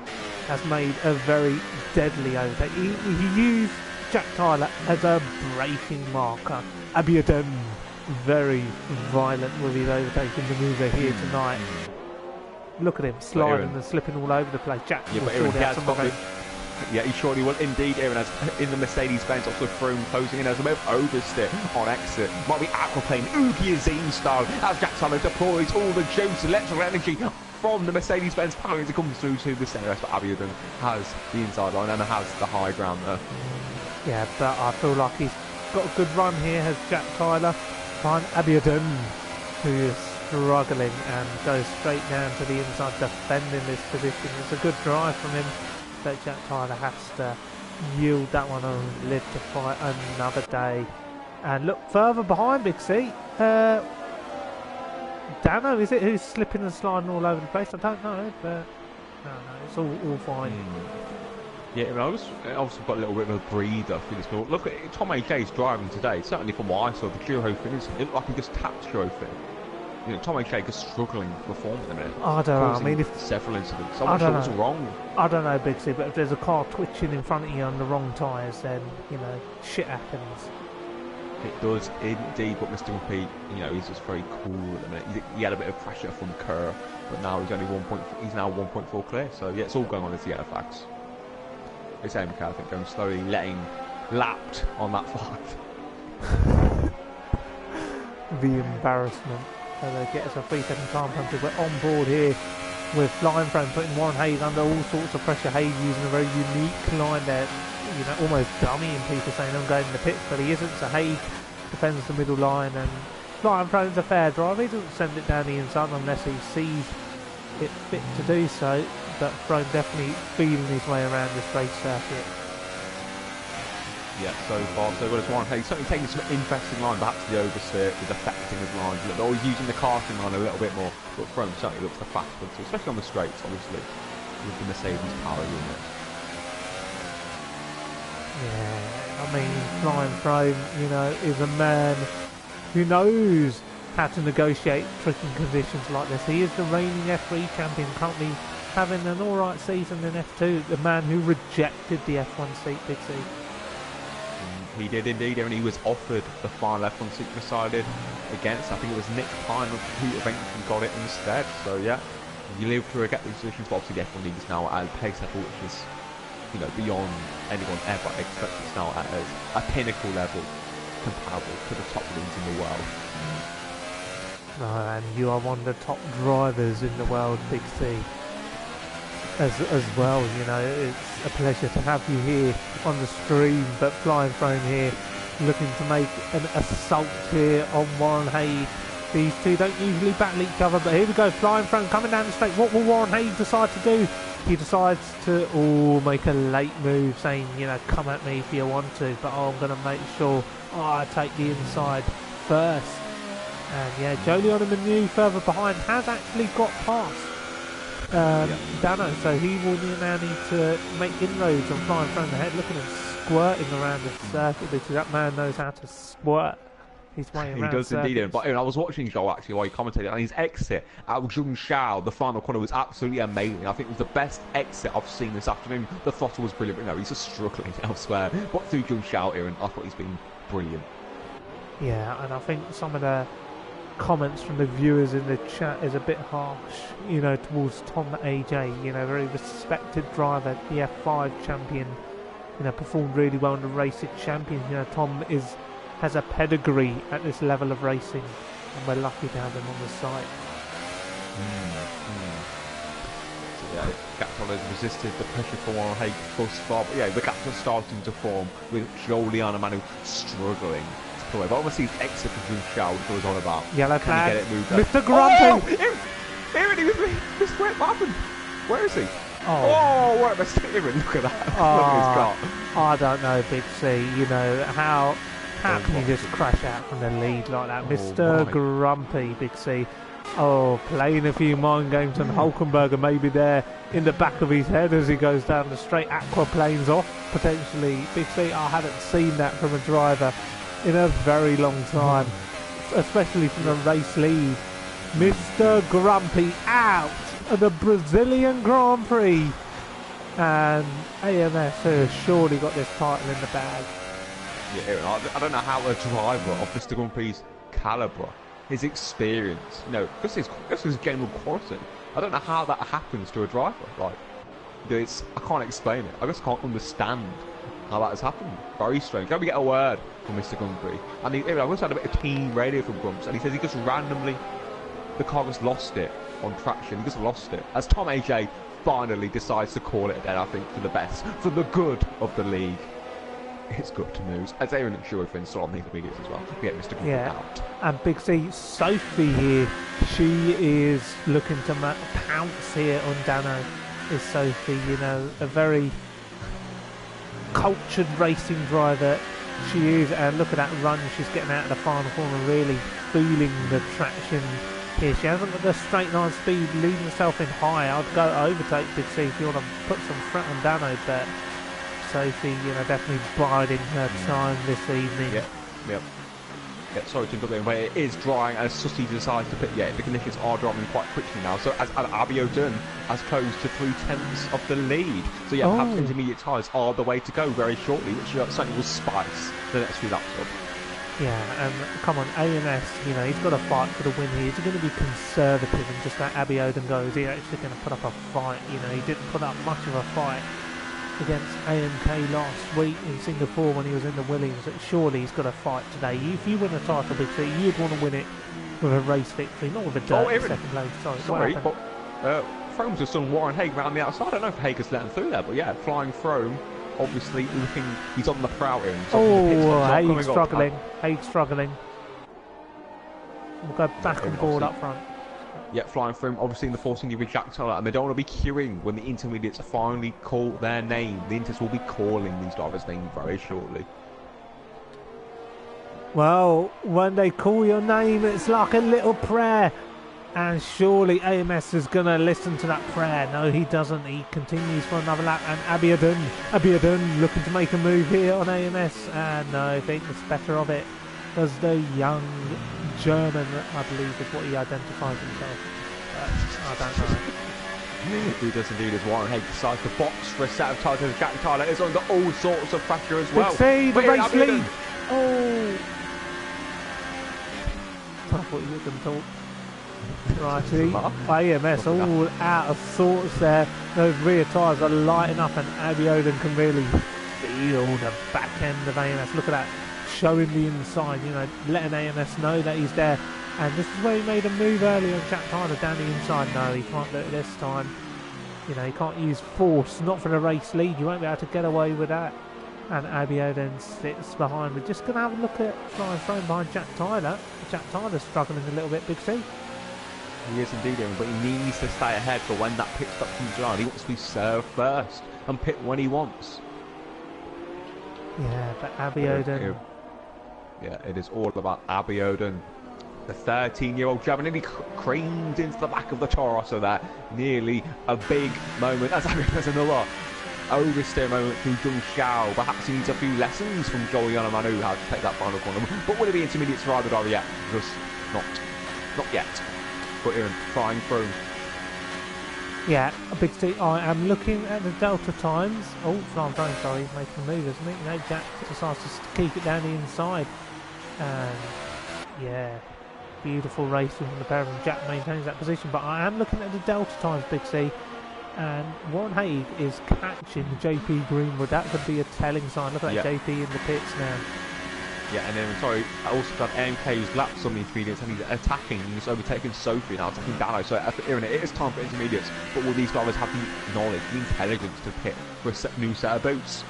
has made a very deadly overtake. He used Jack Tyler as a braking marker. Abiodun very violent with his overtaking manoeuvre here tonight. Look at him sliding and slipping all over the place. Jack, yeah, but Yeah, he surely will indeed, Aaron, as in the Mercedes-Benz, also Froome closing in as a bit of oversteer on exit. Might be aquaplane, Oogie Azim style, as Jack Tyler deploys all the juice, electrical energy from the Mercedes-Benz power as it comes through to the centre. But Abiodun has the inside line and has the high ground there. Yeah, but I feel like he's got a good run here, has Jack Tyler. Find Abiodun, who is struggling and goes straight down to the inside, defending this position. It's a good drive from him, but Jack Tyler has to yield that one and live to fight another day. And look further behind, Big C. Dano, is it, who's slipping and sliding all over the place? I don't know, but no, it's all fine. Yeah, I was obviously got a little bit of a breather through this. But look at Tom AJ's driving today. Certainly from what I saw, the Giro finish, it looked like he just tapped Giro fin. You know, Tom AJ is struggling to perform at the minute. I don't know. I mean, if several incidents, I'm not sure what's wrong. I don't know, Big C, but if there's a car twitching in front of you on the wrong tyres, then you know shit happens. It does indeed, but Mr. Grumpy, you know, he's just very cool at the minute. He had a bit of pressure from Kerr, but now he's only 1.4 clear. So yeah, it's all going on as the Halifax. It's MK, I think, going slowly, lapped on that 5. The embarrassment. So they get us a 3-second time penalty. We're on board here with Flying Frame putting Warren Hayes under all sorts of pressure. Hayes using a very unique line there, you know, almost dummying people, saying I'm going in the pits, but he isn't. So Hayes defends the middle line, and Flying Frame's a fair driver. He doesn't send it down the inside unless he sees it fit to do so. But Frome definitely feeling his way around this race circuit. Yeah, so far so good as Warren Hayes. Certainly taking some interesting line, perhaps the oversteer is affecting his lines a little bit, or he's using the karting line a little bit more. But Frome certainly looks the fast one, especially on the straights, obviously, with the Mercedes power unit. Yeah, I mean, Flying Frome, you know, is a man who knows how to negotiate tricky conditions like this. He is the reigning F3 champion, currently having an alright season in F2, the man who rejected the F1 seat, Big C. He did indeed, and he was offered the final F1 seat decided against, I think it was Nick Pine who eventually got it instead. So yeah, you live to get these positions, but obviously the F1 league is now at a pace level which is, you know, beyond anyone ever expected. It's now at a pinnacle level comparable to the top leagues in the world. And you are one of the top drivers in the world, Big C. As well, you know, it's a pleasure to have you here on the stream. But Flying Frome here, looking to make an assault here on Warren Hayes. These two don't usually battle each other, but here we go. Flying Frome coming down the straight. What will Warren Hayes decide to do? He decides to make a late move, saying, you know, come at me if you want to, but I'm going to make sure I take the inside first. And yeah, Jolyon and Manu further behind has actually got past Dano, so he will now need to make inroads on Flying Frome ahead. Look at him squirting around the circuit, because that man knows how to squirt his way around. He does circuits. indeed. But I was watching Joe actually while he commentated, and his exit at Zhongshao, the final corner, was absolutely amazing. I think it was the best exit I've seen this afternoon. The throttle was brilliant, but no, he's just struggling elsewhere. But through Zhongshao here, and I thought he's been brilliant. Yeah, and I think some of the comments from the viewers in the chat is a bit harsh, you know, towards Tom AJ, you know, very respected driver, the F5 champion, you know, performed really well in the Racing Champions. You know, Tom has a pedigree at this level of racing, and we're lucky to have him on the site. So yeah, Gaptol has resisted the pressure from Warren Hayes thus far, but yeah, the gaps are starting to form with Jolyon and Manu struggling. But obviously his exit from Zhongshao, which I was on about. Yellow Can he get it moved Mr. Grumpy! Here he was. This what happened? Where is he? Oh, what a mistake! Look at that. Look at his car. I don't know, Big C. You know how can you just crash out from the lead like that, Mr. Grumpy, Big C? Oh, playing a few mind games, and Hulkenberger maybe there in the back of his head as he goes down the straight. Aquaplanes off potentially. Big C, I haven't seen that from a driver in a very long time, especially from the race lead. Mr. Grumpy out of the Brazilian Grand Prix, and AMS has surely got this title in the bag. Yeah, Aaron, I don't know how a driver of Mr. Grumpy's calibre, his experience, you know, this is general quality. I don't know how that happens to a driver. Like, I can't explain it. I just can't understand how that has happened. Very strange. Can we get a word from Mr. Gumpy? And I also had a bit of team radio from Grumps, and he says he just randomly, the car just lost it on traction. He just lost it. As Tom AJ finally decides to call it a day, I think, for the best, for the good of the league. It's good news. As Aaron and Sure been still on the intermediates as well. We get Mr. Gumpy out. And Big C, Sophie here, she is looking to pounce here on Dano. Is Sophie, you know, a very cultured racing driver she is, and look at that run she's getting out of the final corner, really feeling the traction here. She hasn't got the straight line speed, leaving herself in high. I'd go overtake Big C if you want to put some threat on Dano, but Sophie, you know, definitely biding her time this evening. Yep. Sorry to interrupt you, but it is drying as Sussy decides to pit. Yeah, the conditions are dropping quite quickly now. So as Abiodun has closed to 3/10 of the lead. So yeah, perhaps intermediate tyres are the way to go very shortly, which certainly will spice the next few laps up. Yeah, come on, AMS, you know, he's got to fight for the win here. He's going to be conservative and just let Abiodun go. Is he actually going to put up a fight? You know, he didn't put up much of a fight against AMK last week in Singapore when he was in the Williams. Surely he's got to fight today. If you win a title, Big C, you'd want to win it with a race victory, not with a dirt second place. Sorry, but Frome's just on Warren Hague around the outside. I don't know if Hague has let him through there, but yeah, flying Frome, obviously looking, he's on the prowl here. Hague's struggling. Hague's struggling. We'll go back on board up front. Yeah, flying through, obviously in the 14 with Jack Tyler, and they don't want to be queuing when the intermediates finally call their name. The Inters will be calling these drivers' names very shortly. Well, when they call your name, it's like a little prayer. And surely AMS is going to listen to that prayer. No, he doesn't. He continues for another lap. And Abiodun looking to make a move here on AMS. And no, I think it's better of it. As the young German, I believe, is what he identifies himself. I don't know. He does indeed, as Warren Hague decides to box for a set of titles. Jack Tyler is under all sorts of pressure as well. See the race lead. Oh, I thought you were going to talk. Righty, AMS all out of sorts there. Those rear tyres are lighting up, and Abiodun can really feel the back end of AMS. Look at that. Showing the inside, you know, letting AMS know that he's there. And this is where he made a move early on Jack Tyler down the inside. No, he can't do it this time. You know, he can't use force, not for the race lead. You won't be able to get away with that. And Abiodun sits behind. We're just going to have a look at flying frame behind Jack Tyler. Jack Tyler's struggling a little bit, Big C. He is indeed, but he needs to stay ahead for when that pit stop comes around. He wants to be served first and pit when he wants. Yeah, but Abiodun... Yeah, it is all about Abiodun. The 13-year-old German nearly creamed into the back of the Torosso there. Nearly a big moment. There's another oversteer moment through Jung Xiao. Perhaps he needs a few lessons from Joel Yonamanu how to take that final corner. But will it be intermediate to either driver yet? Just not yet. But Aaron, flying through. Yeah, a big C. I am looking at the Delta times. Oh, flying frame, sorry, he's making a move, isn't he? No, Jack decides to keep it down the inside. And yeah, beautiful racing from the pair of them. Jack maintains that position, but I am looking at the Delta times, Big C. And Warren Hague is catching JP Greenwood. That could be a telling sign. Look at that JP in the pits now. Yeah, and then, sorry, I also got AMK's laps on the intermediates, and he's attacking, he's overtaking Sophie now, attacking Dano. So, Aaron, it is time for intermediates, but will these drivers have the knowledge, the intelligence to pit for a new set of boots?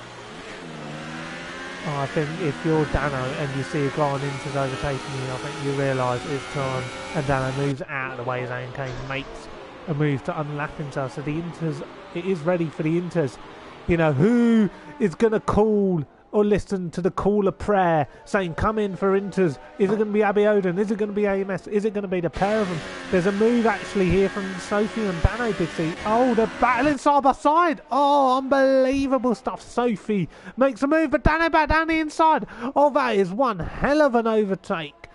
I think if you're Dano and you see a guy on Inters overtaking you, I think you realise it's time, and Dano moves out of the way as AMK makes a move to unlap himself. So the Inters, it is ready for the Inters. You know, who is going to call or listen to the call of prayer saying come in for Inters? Is it going to be Abiodun? Is it going to be AMS? Is it going to be the pair of them? There's a move actually here from Sophie and Dano, Big C. Oh, they're battling side by side. Oh, unbelievable stuff. Sophie makes a move, but Dano back down the inside. Oh, that is one hell of an overtake.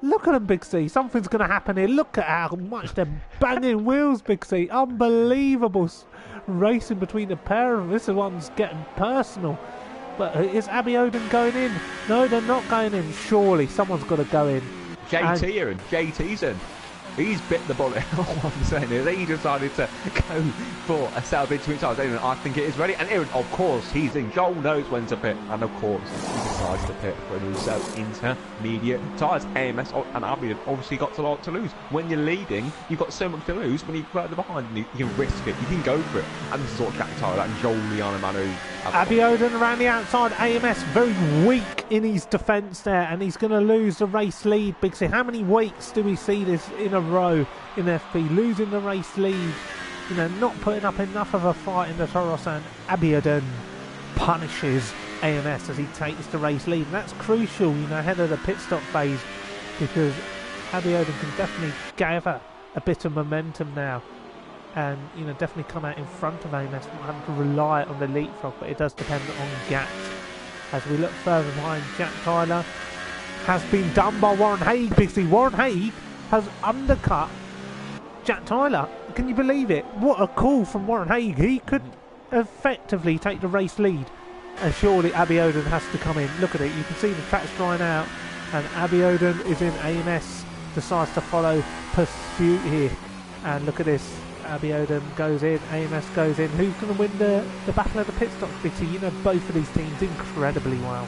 Look at them, Big C. Something's going to happen here. Look at how much they're banging wheels, Big C. Unbelievable racing between the pair of them. This one's getting personal. But is Abiodun going in? No, they're not going in. Surely someone's got to go in. JT's in. He's bit the bullet. All I'm saying is he decided to go for a sell between times. Anyway, I think it is ready. And Aaron, of course, he's in. Joel knows when to pit. And of course, he decides to pit for a new sell intermediate tyres. AMS and Albion obviously got a lot to lose. When you're leading, you've got so much to lose. When you're further behind, you can risk it. You can go for it. And this is what Jack Tyler and Joel Manu. Abiodun around the outside. AMS very weak in his defence there, and he's going to lose the race lead. Big C, how many weeks do we see this in a row in FP? Losing the race lead, you know, not putting up enough of a fight in the Toros, and Abiodun punishes AMS as he takes the race lead. And that's crucial, you know, ahead of the pit stop phase, because Abiodun can definitely gather a bit of momentum now. And, you know, definitely come out in front of AMS, not having to rely on the leapfrog, but it does depend on Gat. As we look further behind, Jack Tyler has been done by Warren Haig. Big C, Warren Haig has undercut Jack Tyler. Can you believe it? What a call from Warren Haig. He could effectively take the race lead, and surely Abiodun has to come in. Look at it, you can see the track's drying out, and Abiodun is in. AMS decides to follow pursuit here, and look at this. Abiodun goes in, AMS goes in. Who's going to win the battle of the pit stops, Big C? You know both of these teams incredibly well.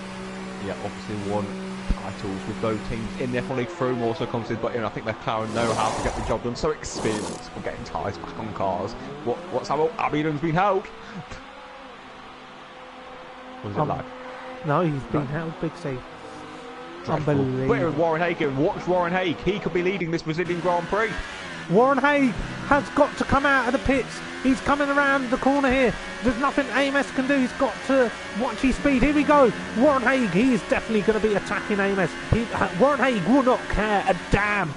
Yeah, obviously won titles with both teams in their F1 Through also comes in, but you know, I think McLaren know how to get the job done. So experienced for getting tyres back on cars. What's that? Abiodun's been held. Was it like? No, he's been held, Big C. Unbelievable. Where is Warren Haig? Watch Warren Haig. He could be leading this Brazilian Grand Prix. Warren Haig has got to come out of the pits. He's coming around the corner here. There's nothing AMS can do. He's got to watch his speed. Here we go. Warren Haig, he is definitely going to be attacking AMS. Warren Haig will not care a damn.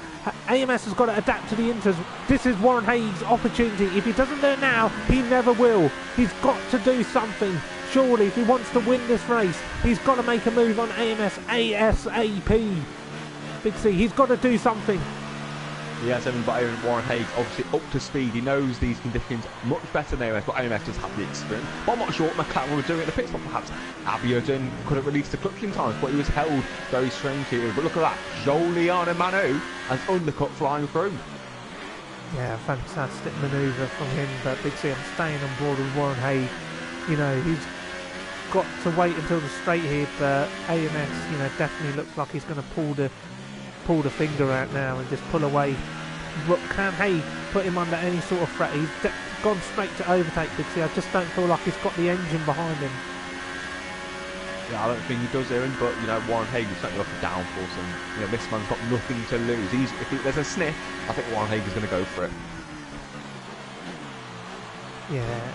AMS has got to adapt to the inters. This is Warren Haig's opportunity. If he doesn't do it now, he never will. He's got to do something. Surely, if he wants to win this race, he's got to make a move on AMS ASAP. Big C, he's got to do something. Yes, but Warren Haig's obviously up to speed. He knows these conditions much better than AMS, but AMS does have the experience. But I'm not sure what McLaren was doing at the pit stop. Perhaps Abiodun couldn't release the clutch in time, but he was held very strangely. But look at that, Joel Manu has undercut flying through. Yeah, fantastic manoeuvre from him. But Big C, I'm staying on board with Warren Haig. You know, he's got to wait until the straight here, but AMS, you know, definitely looks like he's going to pull the finger out now and just pull away. But can Haig put him under any sort of threat? He's gone straight to overtake Big C. I just don't feel like he's got the engine behind him. Yeah, I don't think he does, Aaron, but you know, Warren Haig is certainly off the downforce, and you know, this man's got nothing to lose. If there's a sniff, I think Warren Haig is going to go for it. Yeah,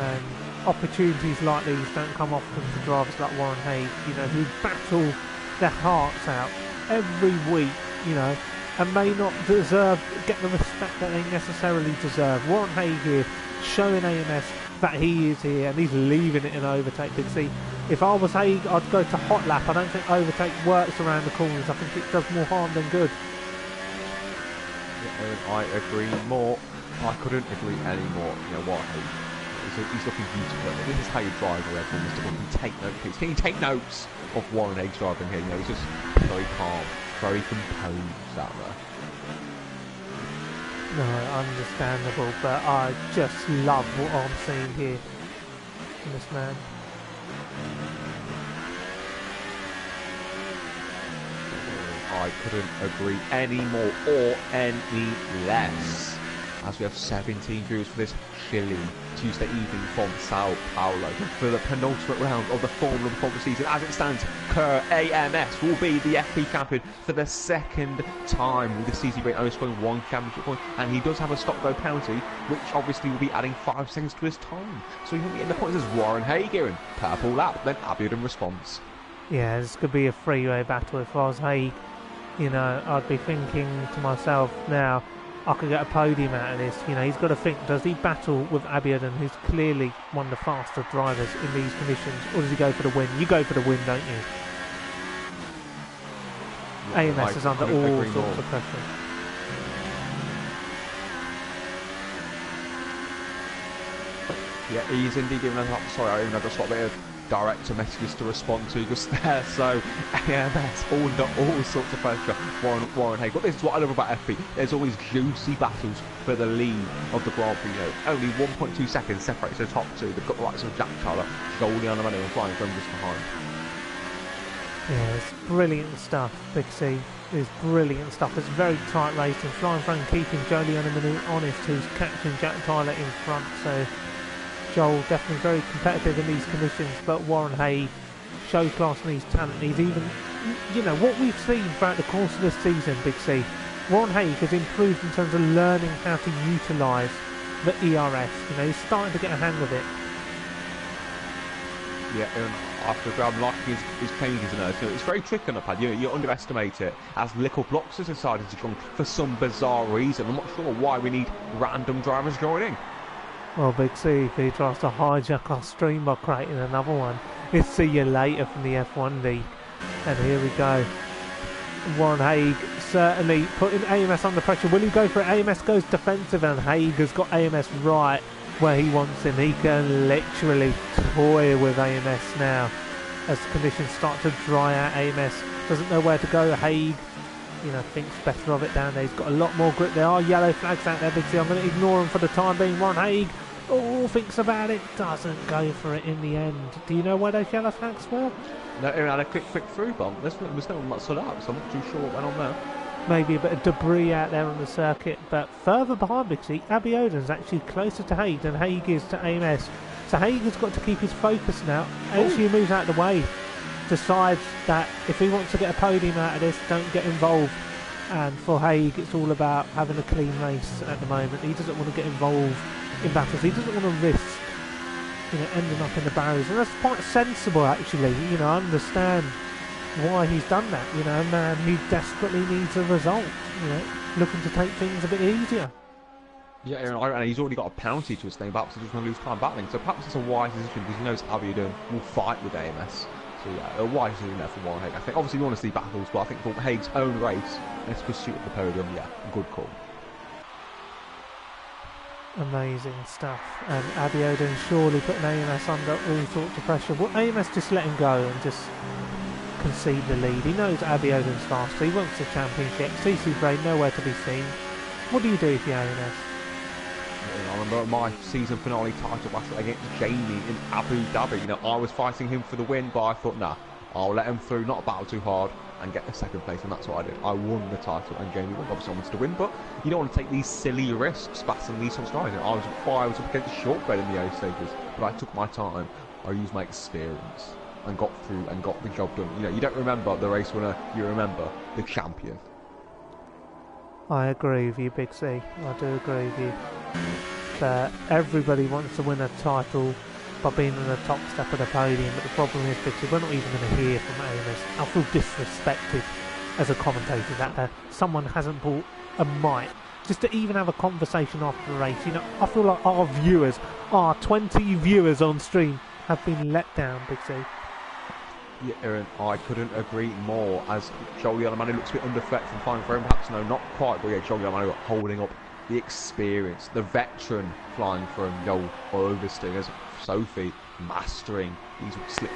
and opportunities like these don't come often for drivers like Warren Haig, you know, who battle their hearts out every week, you know, and may not get the respect that they necessarily deserve. Warren Haig here showing AMS that he is here, and he's leaving it in overtake. Big C, if I was Haig, I'd go to hot lap. I don't think overtake works around the corners. I think it does more harm than good. Yeah, I agree more. I couldn't agree any more. You know, Warren Haig, he's looking beautiful. This is how you drive a Red Bull, Mr. Bull. Take notes, please. Can you take notes of Warren Haig's driving here? You know, he's just very calm, very composed out there. No, understandable, but I just love what I'm seeing here in this man. I couldn't agree any more or any less. As we have 17 viewers for this chilly Tuesday evening from Sao Paulo for the penultimate round of the Formula One season. As it stands, Kerr AMS will be the FP champion for the second time with this season, only scoring one championship point, and he does have a stop-go penalty, which obviously will be adding 5 seconds to his time. So he will be in the points as Warren Haig here in purple lap, then Abiodun response. Yeah, this could be a three-way battle. If I was Haig, you know, I'd be thinking to myself now, I could get a podium out of this. You know, he's got to think, does he battle with Abiodun, who's clearly one of the faster drivers in these conditions, or does he go for the win? You go for the win, don't you? Yeah, AMS is under all sorts of pressure. Yeah, he's indeed giving us up. Sorry, I even had a slight bit of director messages to respond to just there. So AMS under all sorts of pressure. Warren Haig. But this is what I love about FP. There's always juicy battles for the lead of the Grand Prix. Only 1.2 seconds separates the top two. They've got the likes of Jack Tyler, Jolyon Almeida and Flying Frame just behind. Yeah, it's brilliant stuff, Big C. It's brilliant stuff. It's very tight racing. Flying Frame keeping Jolyon Almeida honest, who's catching Jack Tyler in front. So Joel definitely very competitive in these conditions, but Warren Haig show class in his talent. He's even, what we've seen throughout the course of this season, Big C, Warren Haig has improved in terms of learning how to utilise the ERS. He's starting to get a hang of it. Yeah, I'm liking his changes in it. It's very tricky on the pad. You underestimate it as Little Blocks has decided to join for some bizarre reason. I'm not sure why we need random drivers joining. Well, Big C, if he tries to hijack our stream by creating another one, we'll see you later from the F1 League. And here we go. Warren Haig certainly putting AMS under pressure. Will he go for it? AMS goes defensive, and Haig has got AMS right where he wants him. He can literally toy with AMS now as conditions start to dry out. AMS doesn't know where to go. Haig, thinks better of it down there. He's got a lot more grip. There are yellow flags out there, Big C. I'm going to ignore them for the time being. Warren Haig, thinks about it, doesn't go for it in the end. Do you know where those yellow flags were? No, it had a quick through bump. There's no one that stood up, so I'm not too sure what went on there. Maybe a bit of debris out there on the circuit, but further behind Big C, Abby Oden's actually closer to Haig than Haig is to AMS. So Haig has got to keep his focus now. Actually moves out of the way, decides that if he wants to get a podium out of this, don't get involved. And for Haig, it's all about having a clean race at the moment. He doesn't want to get involved in battles. He doesn't want to risk, ending up in the barriers. And that's quite sensible, actually. I understand why he's done that. A man who desperately needs a result. Looking to take things a bit easier. Yeah, and he's already got a penalty to his name. Perhaps he's just going to lose time battling. So perhaps it's a wise decision because he knows Abiodun will fight with AMS. So yeah, a wise decision there for Warren Haig. I think obviously we want to see battles, but I think for Haig's own race and his pursuit of the podium, yeah, good call. Amazing stuff. And Abiodun surely putting AMS under all sorts of pressure. Well, AMS just let him go and just concede the lead. He knows Abiodun's faster. He wants the championship. CC Brain nowhere to be seen. What do you do for AMS? I remember my season finale title battle against Jamie in Abu Dhabi. I was fighting him for the win, but I thought, nah, I'll let him through, not battle too hard, and get the second place, and that's what I did. I won the title, and Jamie won. Obviously, I wanted to win, but you don't want to take these silly risks battling these sorts of guys. I was up against Shortbread in the A stages, but I took my time. I used my experience and got through and got the job done. You don't remember the race winner, you remember the champion. I agree with you, Big C. I do agree with you. That everybody wants to win a title by being on the top step of the podium, but the problem is, Big C, we're not even going to hear from AMS. I feel disrespected as a commentator that someone hasn't brought a mic just to even have a conversation after the race. I feel like our viewers, our 20 viewers on stream, have been let down, Big C. Yeah, Aaron, I couldn't agree more. As Jolyon Almeida looks a bit under threat from Flying Frame, perhaps no, not quite, but yeah, Jolyon Almeida holding up the experience, the veteran Flying Frame, Joel Overstingers, Sophie mastering these slick.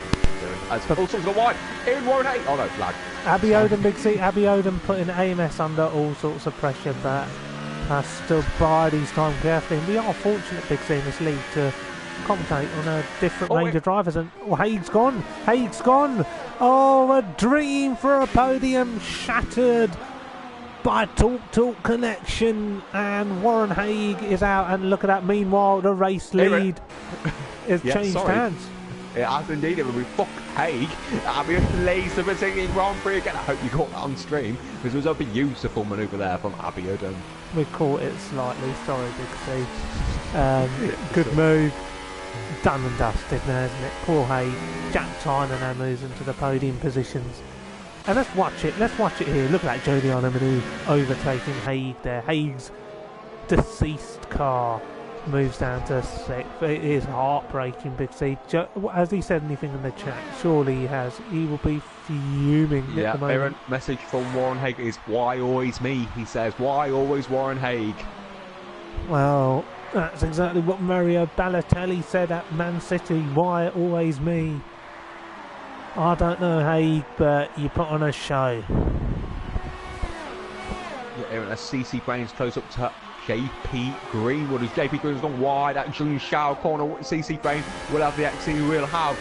As also got wide in Warren Haig. Oh no, flag. Abiodun, Big C. Abiodun putting AMS under all sorts of pressure, but has stood by these time carefully. And we are fortunate, Big C, in this league to commentate on a different range of drivers. And Haig's gone. Haig's gone. Oh, a dream for a podium shattered by Talk connection, and Warren Haig is out. And look at that. Meanwhile, the race lead has changed hands. It has indeed. It will be fuck Haig. Abiodun lays the Brazilian Grand Prix again. I hope you got that on stream because it was a beautiful manoeuvre there from Abiodun. We caught it slightly. Sorry, Big C. Good move. Done and dusted now, isn't it? Poor Haig. Jack Tyler now moves into the podium positions. And let's watch it here. Look at that Jolyon Almeida overtaking Haig there. Haig's deceased car moves down to 6th. It is heartbreaking, Big C. Has he said anything in the chat? Surely he has. He will be fuming at the moment. Aaron, message from Warren Haig is, why always me? He says, why always Warren Haig? Well, that's exactly what Mario Balotelli said at Man City. Why always me? I don't know, Haig, but you put on a show. Yeah, Aaron, as CC Brain's close up to JP Greenwood. As JP Greenwood's gone wide, that Jun Shao corner, CC Brain will have the XC, will have.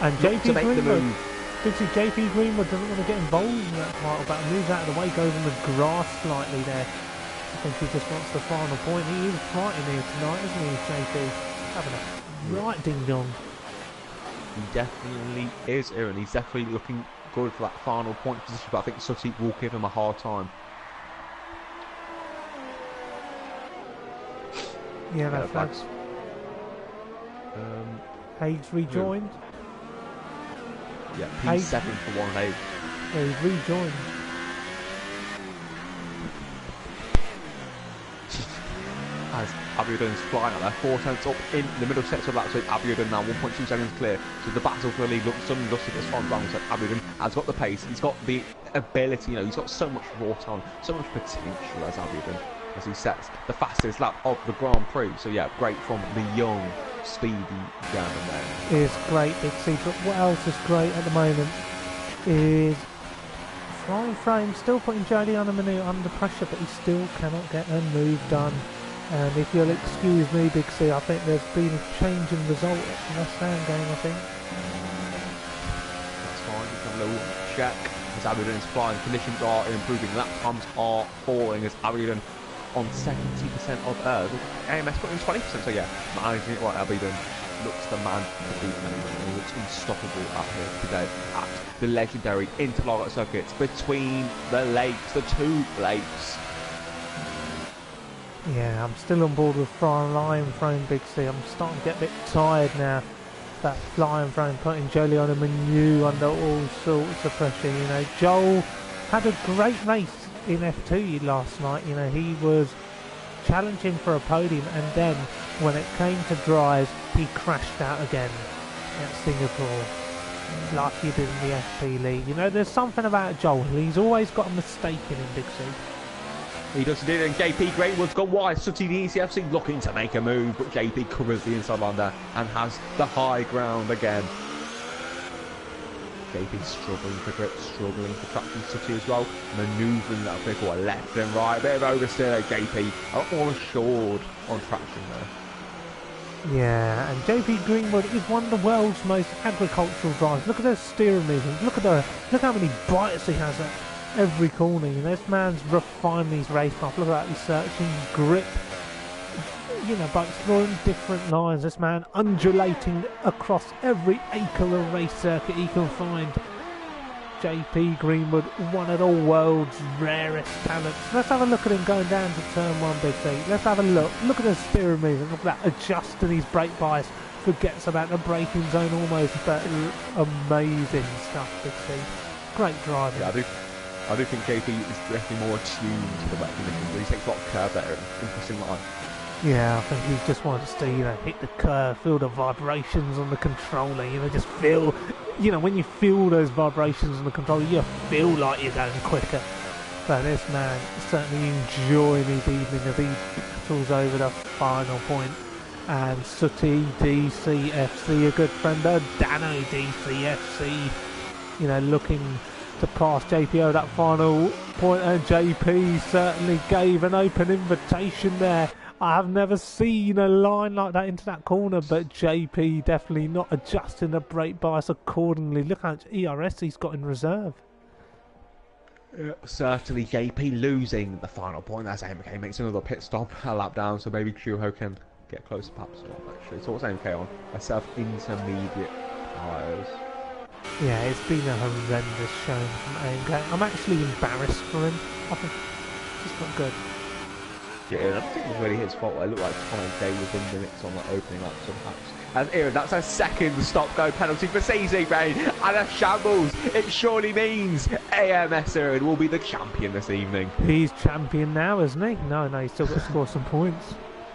And Look to JP make the Greenwood, move. Dixie, JP Greenwood doesn't want to get involved in that title battle, moves out of the way, goes on the grass slightly there. I think he just wants the final point. He is fighting here tonight, isn't he, JP? Having a right ding-dong. He definitely is, Aaron. He's definitely looking good for that final point position, but I think Sutty will give him a hard time. Yeah, no flags. Haig's rejoined. Yeah, P7 for 1 Haig. Yeah, he's rejoined. As Abiodun's flying out there, 4 tenths up in the middle sector of that, so Abiodun now 1.2 seconds clear. So the battle for the lead looks suddenly dusty as far as round. So Abiodun has got the pace, he's got the ability, you know, he's got so much raw talent, so much potential as Abiodun, as he sets the fastest lap of the Grand Prix. So yeah, great from the young, speedy German there. Is great, Big C, but what else is great at the moment is Flying Frame still putting Jody on a minute under pressure, but he still cannot get a move done. And if you'll excuse me, Big C, I think there's been a change in result at the West Ham game, I think. That's fine, just have a little check. As Abiodun's flying, conditions are improving, lap times are falling as Abiodun on 70% of AMS putting 20%, so yeah, managing it right. Abiodun looks the man to beat anyone. He looks unstoppable out here today at the legendary Interlagos circuits between the lakes, the 2 lakes. Yeah, I'm still on board with Flying Frame, Big C. I'm starting to get a bit tired now. That Flying Frame putting Jolyon and Manu under all sorts of pressure. You know, Joel had a great race in F2 last night. You know, he was challenging for a podium, and then when it came to drives, he crashed out again at Singapore, like he did in the FP League. You know, there's something about Joel. He's always got a mistake in him, Big C. He does indeed, and JP Greenwood's gone wide. Sutty, the ECFC, looking to make a move, but JP covers the inside line there and has the high ground again. JP struggling for grip, struggling for traction. Sutty as well, manoeuvring that vehicle left and right. A bit of oversteer, JP, a lot more assured on traction there. Yeah, and JP Greenwood is one of the world's most agricultural drivers. Look at those steering movements. Look how many bites he has at every corner. You know, this man's refined these race paths. Look at that, he's searching grip. You know, by exploring different lines. This man undulating across every acre of race circuit he can find. JP Greenwood, one of the world's rarest talents. Let's have a look at him going down to turn 1, Big C. Let's have a look. Look at the steering movement. Look at that, adjusting his brake bias. Forgets about the braking zone almost, but amazing stuff, Big C. Great driving. Yeah, I do think JP is definitely more attuned to the wet conditions. He takes a lot of curve there in interesting line. Yeah, I think he just wants to, you know, hit the curve, feel the vibrations on the controller, you know, just feel, you know, when you feel those vibrations on the controller, you feel like you're going quicker. But this man is certainly enjoying his evening as he battles over the final point. And Sutty DCFC, a good friend of Dano DCFC, you know, looking to pass JPO that final point, and JP certainly gave an open invitation there. I have never seen a line like that into that corner, but JP definitely not adjusting the brake bias accordingly. Look how much ERS he's got in reserve. Certainly JP losing the final point as AMK makes another pit stop, a lap down, so maybe Chuho can get closer perhaps not actually. So what's AMK on? A self-intermediate tyres. Yeah, it's been a horrendous showing from AMK. I'm actually embarrassed for him. I think he's not good. Yeah, I don't think it was really his fault. It looked like Tom Day was in the mix on like opening up some laps. And Aaron, that's a second stop-go penalty for CC Brain and a shambles. It surely means AMS Aaron will be the champion this evening. He's champion now, isn't he? No, he's still got to score some points.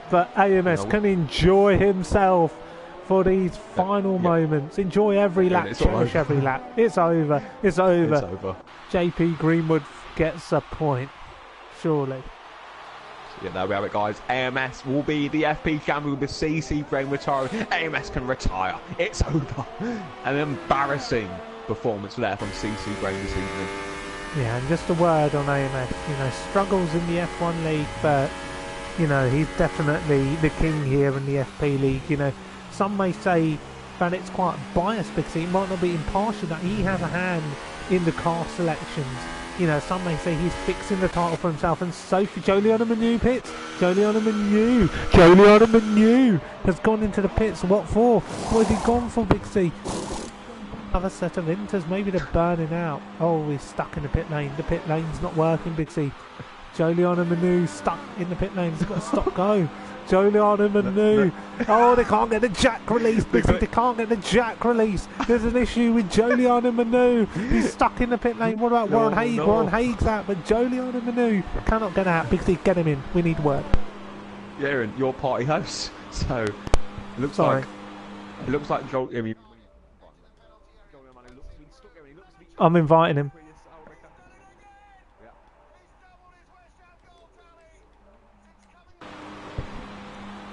But AMS can enjoy himself for these final moments. Enjoy every lap, cherish every lap. It's over. It's over. It's over. JP Greenwood gets a point, surely. Yeah, there we have it, guys. AMS will be the FP champion with the CC Brain retiring. AMS can retire. It's over. An embarrassing performance there from CC Grain this evening. Yeah, and just a word on AMS. You know, struggles in the F1 league, but you know he's definitely the king here in the FP league. You know, some may say that it's quite biased because he might not be impartial. That he has a hand in the car selections. You know, some may say he's fixing the title for himself, and Sophie Joliana Manu pits. Joliana Manu has gone into the pits. What for? What has he gone for, Big C? Another set of inters. Maybe they're burning out. Oh, he's stuck in the pit lane. The pit lane's not working, Big C. Joliana Manu stuck in the pit lane. He's got to stop go. Joliana Manu. Oh, they can't get the jack release. Big C, they can't get the jack release. There's an issue with Joliana Manu. He's stuck in the pit lane. What about Warren Haig? No. Warren Haig's out, but Joliana Manu cannot get out. Big C, get him in. We need work. Yeah, Aaron, you're party host. So, it looks like Joel. I mean, I'm inviting him.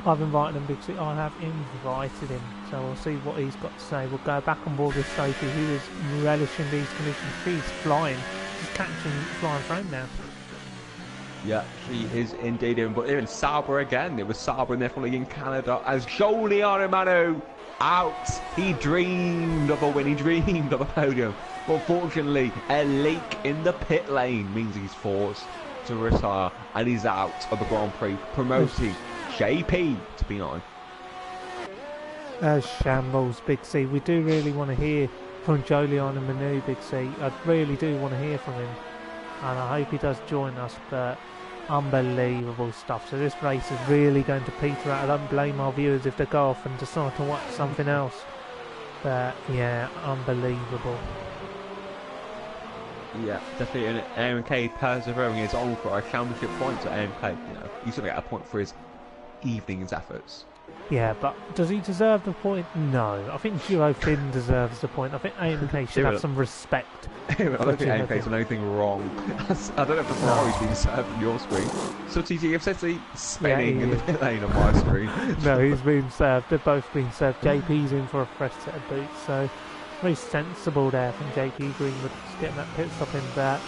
I've invited him, Big C. I have invited him, so we'll see what he's got to say. We'll go back on board with Sophie, who is relishing these conditions. She's flying. She's catching flying frame now. Yeah, she is indeed in. But even Sauber again. It was Sauber in their F1 league in Canada as Joliana Manu out. He dreamed of a win. He dreamed of a podium. But fortunately, a leak in the pit lane means he's forced to retire, and he's out of the Grand Prix, promoting JP to P9. Shambles, Big C. We do really want to hear from Joliana Manu, Big C. I really do want to hear from him, and I hope he does join us. But unbelievable stuff. So this race is really going to peter out. I don't blame our viewers if they go off and decide to watch something else. But yeah, unbelievable. Yeah, definitely. And AMK persevering his on for a championship point at AMK. You know, he's going to get a point for his evening's efforts. Yeah, but does he deserve the point? No. I think Duo Finn deserves the point. I think AMK should have some respect. I don't think AMK's done anything wrong. I don't know if the Ferrari's been served on your screen. So TG, you've said he's spinning in the pit lane on my screen. No, he's been served. They've both been served. JP's in for a fresh set of boots, so very sensible there from JP Greenwood just getting that pit stop in. But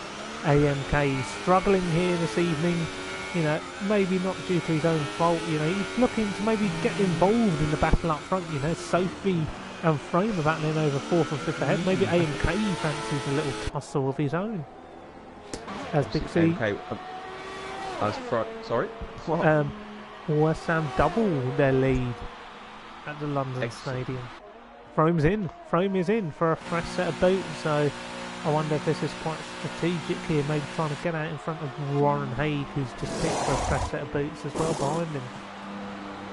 AMK struggling here this evening. You know, maybe not due to his own fault. You know, he's looking to maybe get involved in the battle up front. You know, Sophie and Frame are battling over 4th and 5th ahead. Maybe AMK fancies a little tussle of his own. As Big C. AMK, sorry? What? West Ham double their lead at the London Stadium. Frame is in for a fresh set of boots. So I wonder if this is quite strategic here, maybe trying to get out in front of Warren Haig, who's just picked for a fresh set of boots as well behind him.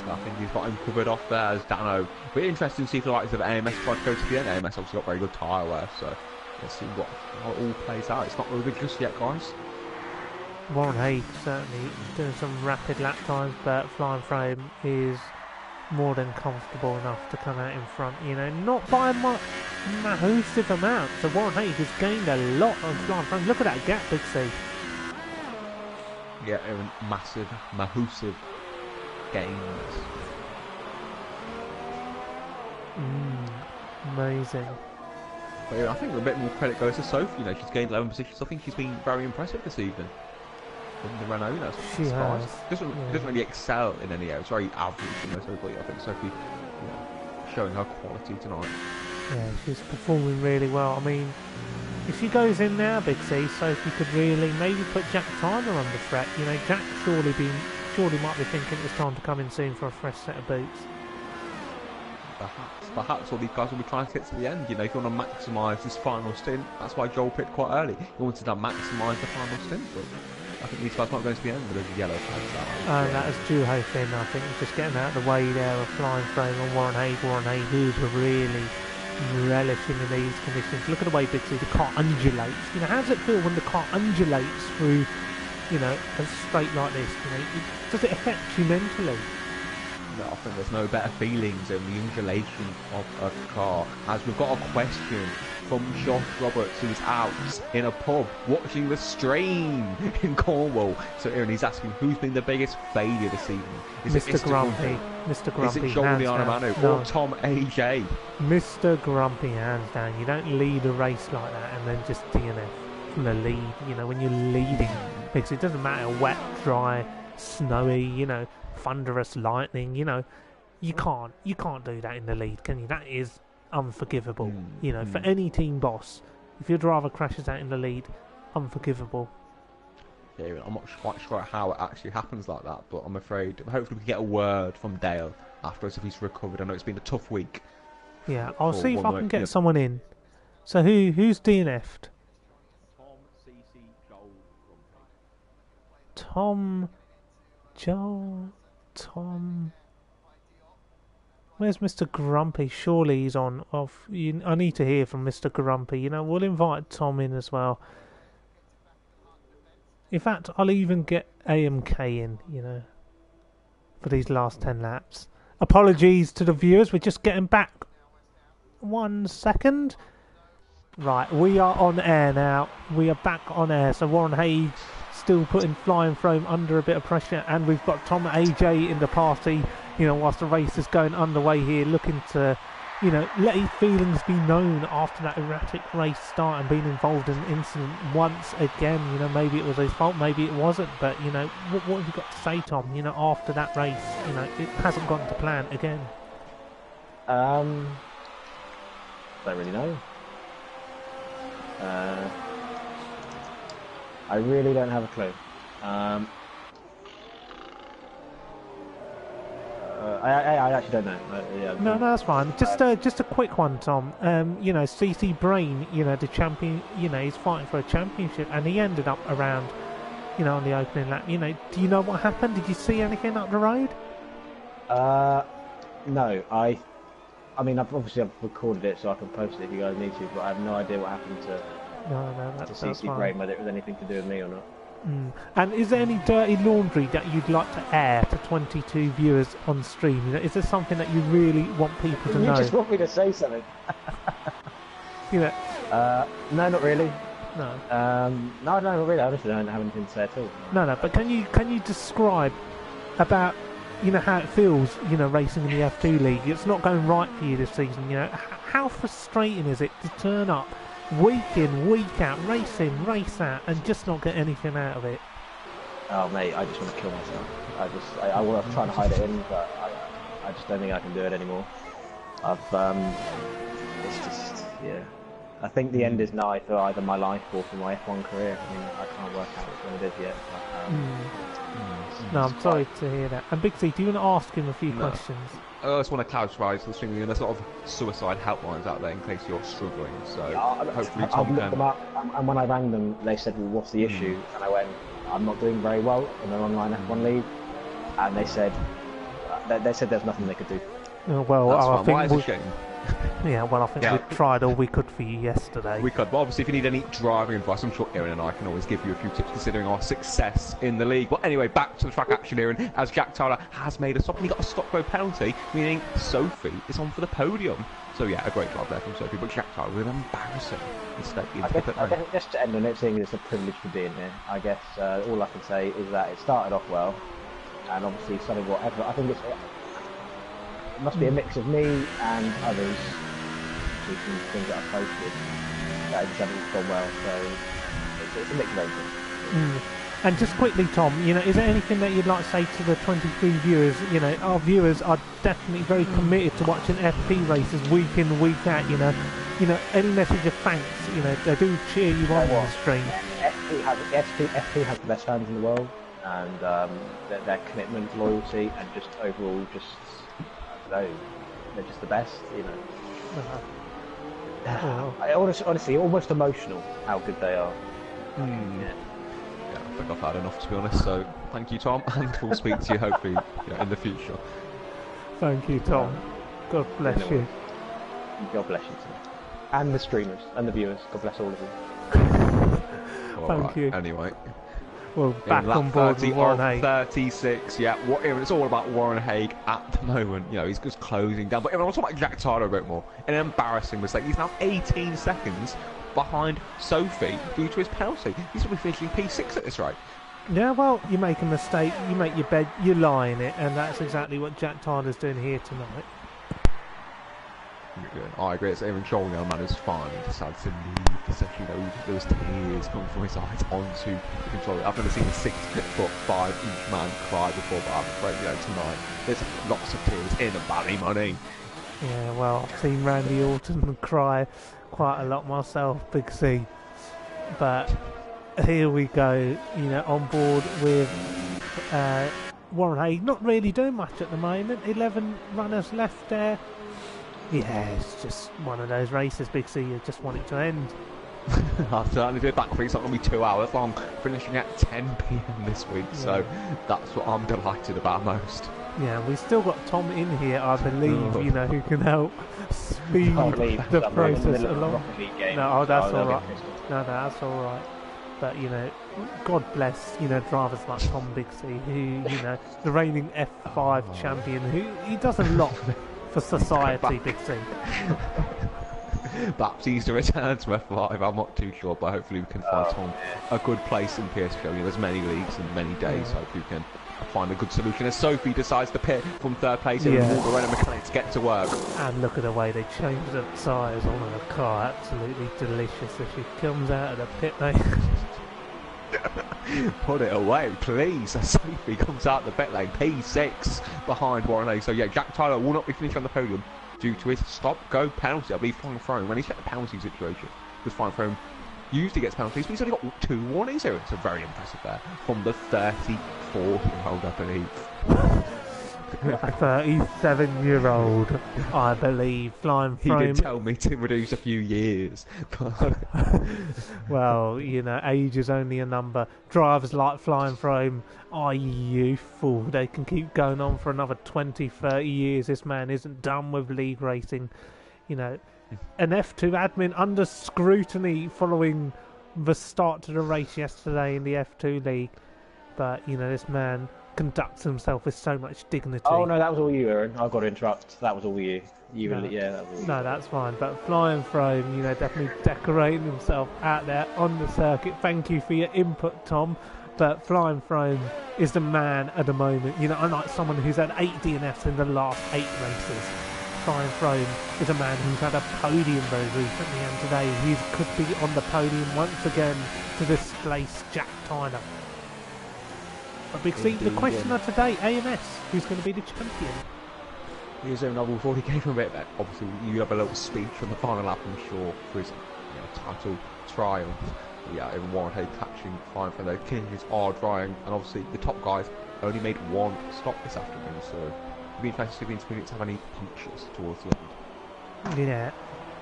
I think he's got him covered off there as Dano. But interesting to see if the likes of AMS try to go to the end. AMS obviously got very good tyre wear, so let's see how it all plays out. It's not over just yet, guys. Warren Haig certainly doing some rapid lap times, but Flying Frame is more than comfortable enough to come out in front, you know, not by a massive amount. So Warren Haig has gained a lot on Flying Frame. Look at that gap, Big C. Yeah, massive gains. Amazing. But yeah, I think a bit more credit goes to Sophie. You know, she's gained 11 positions. I think she's been very impressive this evening. In the Renault, you know, she has. Doesn't really excel in any area. It's very average, you know. So I think Sophie, you know, showing her quality tonight. Yeah, she's performing really well. I mean, if she goes in now, Big C, Sophie could really maybe put Jack Tyler under threat. You know, Jack surely might be thinking it's time to come in soon for a fresh set of boots. Perhaps all these guys will be trying to get to the end. You know, if you want to maximise this final stint, that's why Joel picked quite early. He wanted to maximise the final stint, but I think these guys might go to the end with those yellow flags out. That is Duho Finn, I think, just getting out of the way there of Flying Frame on Warren Haig. Warren Haig, who's really relishing in these conditions. Look at the way Big C, the car undulates. You know, how does it feel when the car undulates through, you know, a straight like this? You know, does it affect you mentally? No, I think there's no better feelings than the undulation of a car. As we've got a question from Josh Roberts, who's out in a pub watching the stream in Cornwall. So Aaron, he's asking who's been the biggest failure this season? Is it Mr. Grumpy. Mr. Grumpy. Is it Joliano Manu or Tom AJ? Mr. Grumpy, hands down. You don't lead a race like that and then just DNF from the lead. You know, when you're leading, because it doesn't matter wet, dry, snowy, you know, thunderous lightning, you know, you can't do that in the lead, can you? That is unforgivable. You know, for any team boss, if your driver crashes out in the lead, unforgivable. Yeah, I'm not quite sure how it actually happens like that, but I'm afraid hopefully we can get a word from Dale afterwards if he's recovered. I know it's been a tough week. Yeah, I'll see if I can get someone in. So who's DNF'd? Tom, CC, Joel, Tom, Joel, Tom. Where's Mr. Grumpy? Surely he's on. I need to hear from Mr. Grumpy. You know, we'll invite Tom in as well. In fact, I'll even get AMK in, you know, for these last 10 laps. Apologies to the viewers, we're just getting back. 1 second. Right, we are on air now. We are back on air. So Warren Hayes still putting Flying Foam under a bit of pressure, and we've got Tom AJ in the party, you know, whilst the race is going underway here, looking to, you know, let his feelings be known after that erratic race start and being involved in an incident once again. You know, maybe it was his fault, maybe it wasn't, but, you know, what have you got to say, Tom, you know, after that race? You know, it hasn't gone to plan again. Don't really know. I really don't have a clue. I actually don't know. No, that's fine. Just a quick one, Tom. You know, CC Brain, you know, the champion, you know, he's fighting for a championship, and he ended up around, you know, on the opening lap. You know, do you know what happened? Did you see anything up the road? No. I mean, I've recorded it, so I can post it if you guys need to. But I have no idea what happened to CC Brain, whether it was anything to do with me or not. And is there any dirty laundry that you'd like to air to 22 viewers on stream? You know, is there something that you really want people to know? You just want me to say something? You know? No, not really. No. No, not really. I just don't have anything to say at all. No. But can you describe about, you know, how it feels, you know, racing in the F2 league? It's not going right for you this season. You know, how frustrating is it to turn up week in, week out, race in, race out, and just not get anything out of it? Oh, mate, I just want to kill myself. I was trying to hide it in, but I just don't think I can do it anymore. It's just, yeah. I think the end is nigh for either my life or for my F1 career. I mean, I can't work out which one it is yet. But, no, I'm sorry to hear that. And Big C, do you want to ask him a few questions? I just want to clarify something. There's a lot of suicide helplines out there in case you're struggling. So hopefully Tom I've looked them up, and when I rang them, they said, "Well, what's the issue?" And I went, "I'm not doing very well in an online F1 league," and they said there's nothing they could do. Well, I think it's a shame. Yeah, well, I think we tried all we could for you yesterday. We could, but obviously if you need any driving advice, I'm sure Aaron and I can always give you a few tips considering our success in the league. But anyway, back to the track action, Aaron, as Jack Tyler has made a stop and he got a stop road penalty, meaning Sophie is on for the podium. So yeah, a great job there from Sophie, but Jack Tyler with an embarrassing mistake. I guess just to end on it, seeing it's a privilege for being here, I guess all I can say is that it started off well, and obviously something whatever. I think it must be a mix of me and others, some things that I've posted that just haven't gone well, so it's a mix of everything. And just quickly, Tom, you know, is there anything that you'd like to say to the 23 viewers? You know, our viewers are definitely very committed to watching FP races week in, week out, you know. You know, any message of thanks, you know, they do cheer you on the stream. FP has the best fans in the world, and their commitment, loyalty, and just overall, just, I don't know, they're just the best, you know. Honestly, almost emotional how good they are. Yeah, I think I've had enough, to be honest. So thank you, Tom, and we'll speak to you hopefully in the future. Thank you, Tom. God bless you. God bless you too. And the streamers and the viewers. God bless all of you. Thank you. Anyway. Well, back in lap on board 30 with Warren of Haig. 36. Yeah, it's all about Warren Haig at the moment. You know, he's just closing down. But I want to talk about Jack Tyler a bit more. An embarrassing mistake. He's now 18 seconds behind Sophie due to his penalty. He's going to be finishing P6 at this rate. Yeah, well, you make a mistake, you make your bed, you lie in it, and that's exactly what Jack Tyler's doing here tonight. I agree. It's even Joel man who's finally decided to leave the session. You know, there was tears coming from his eyes onto the controller. I've never seen a 6'5" man cry before, but I'm afraid, you know, tonight there's lots of tears in the Ballymoney. Yeah, well, I've seen Randy Orton cry quite a lot myself, Big C. But here we go, you know, on board with Warren Haig. Not really doing much at the moment. 11 runners left there. Yeah, it's just one of those races, Big C. You just want it to end. I certainly do. Back it's not going to be 2 hours long, finishing at 10 p.m. this week, so that's what I'm delighted about most. Yeah, we've still got Tom in here, I believe, you know, who can help speed the process along. No, that's all right. No, that's all right. But, you know, God bless, you know, drivers like Tom Big C, who, you know, the reigning F5 champion, who he does a lot for society, Big C. Perhaps he's to return to F5, I'm not too sure, but hopefully we can find Tom a good place in PSGL. You know, there's many leagues and many days, hopefully we can find a good solution as Sophie decides to pit from third place and all the Renault mechanics get to work. And look at the way they changed the tyres on her car, absolutely delicious as she comes out of the pit lane. Put it away, please. As Sophie comes out the pit lane, P6 behind Warren Haig. So yeah, Jack Tyler will not be finished on the podium due to his stop-go penalty. I believe Flying Throne, when he's at the penalty situation, because Flying Throne usually gets penalties, but he's only got 2 warnings here. It's very impressive there from the 34-year-old, I believe. A 37-year-old, I believe. Flying Throne. He did tell me to reduce a few years. Well, you know, age is only a number. Drivers like Flying Throne are youthful. They can keep going on for another 20, 30 years. This man isn't done with league racing. You know, an F2 admin under scrutiny following the start to the race yesterday in the F2 league. But, you know, this man conducts himself with so much dignity. Oh no, that was all you, Aaron. I've got to interrupt. That was all you. No. Yeah, that was all you. No, that's fine. But Flying Throne, you know, definitely decorating himself out there on the circuit. Thank you for your input, Tom. But Flying Throne is the man at the moment. You know, unlike someone who's had 8 DNFs in the last 8 races, Flying Throne is a man who's had a podium very recently, and today he could be on the podium once again to displace Jack Tyler. But Big C, the question of today, AMS, who's going to be the champion? Here's a novel 40k from a bit. Obviously, you have a little speech from the final lap, I'm sure, for his title triumph. Yeah, even Warren Haig catching fine for the Kings are drying, and obviously the top guys only made 1 stop this afternoon, so it'd be interesting to see if have any punctures towards the end. Yeah,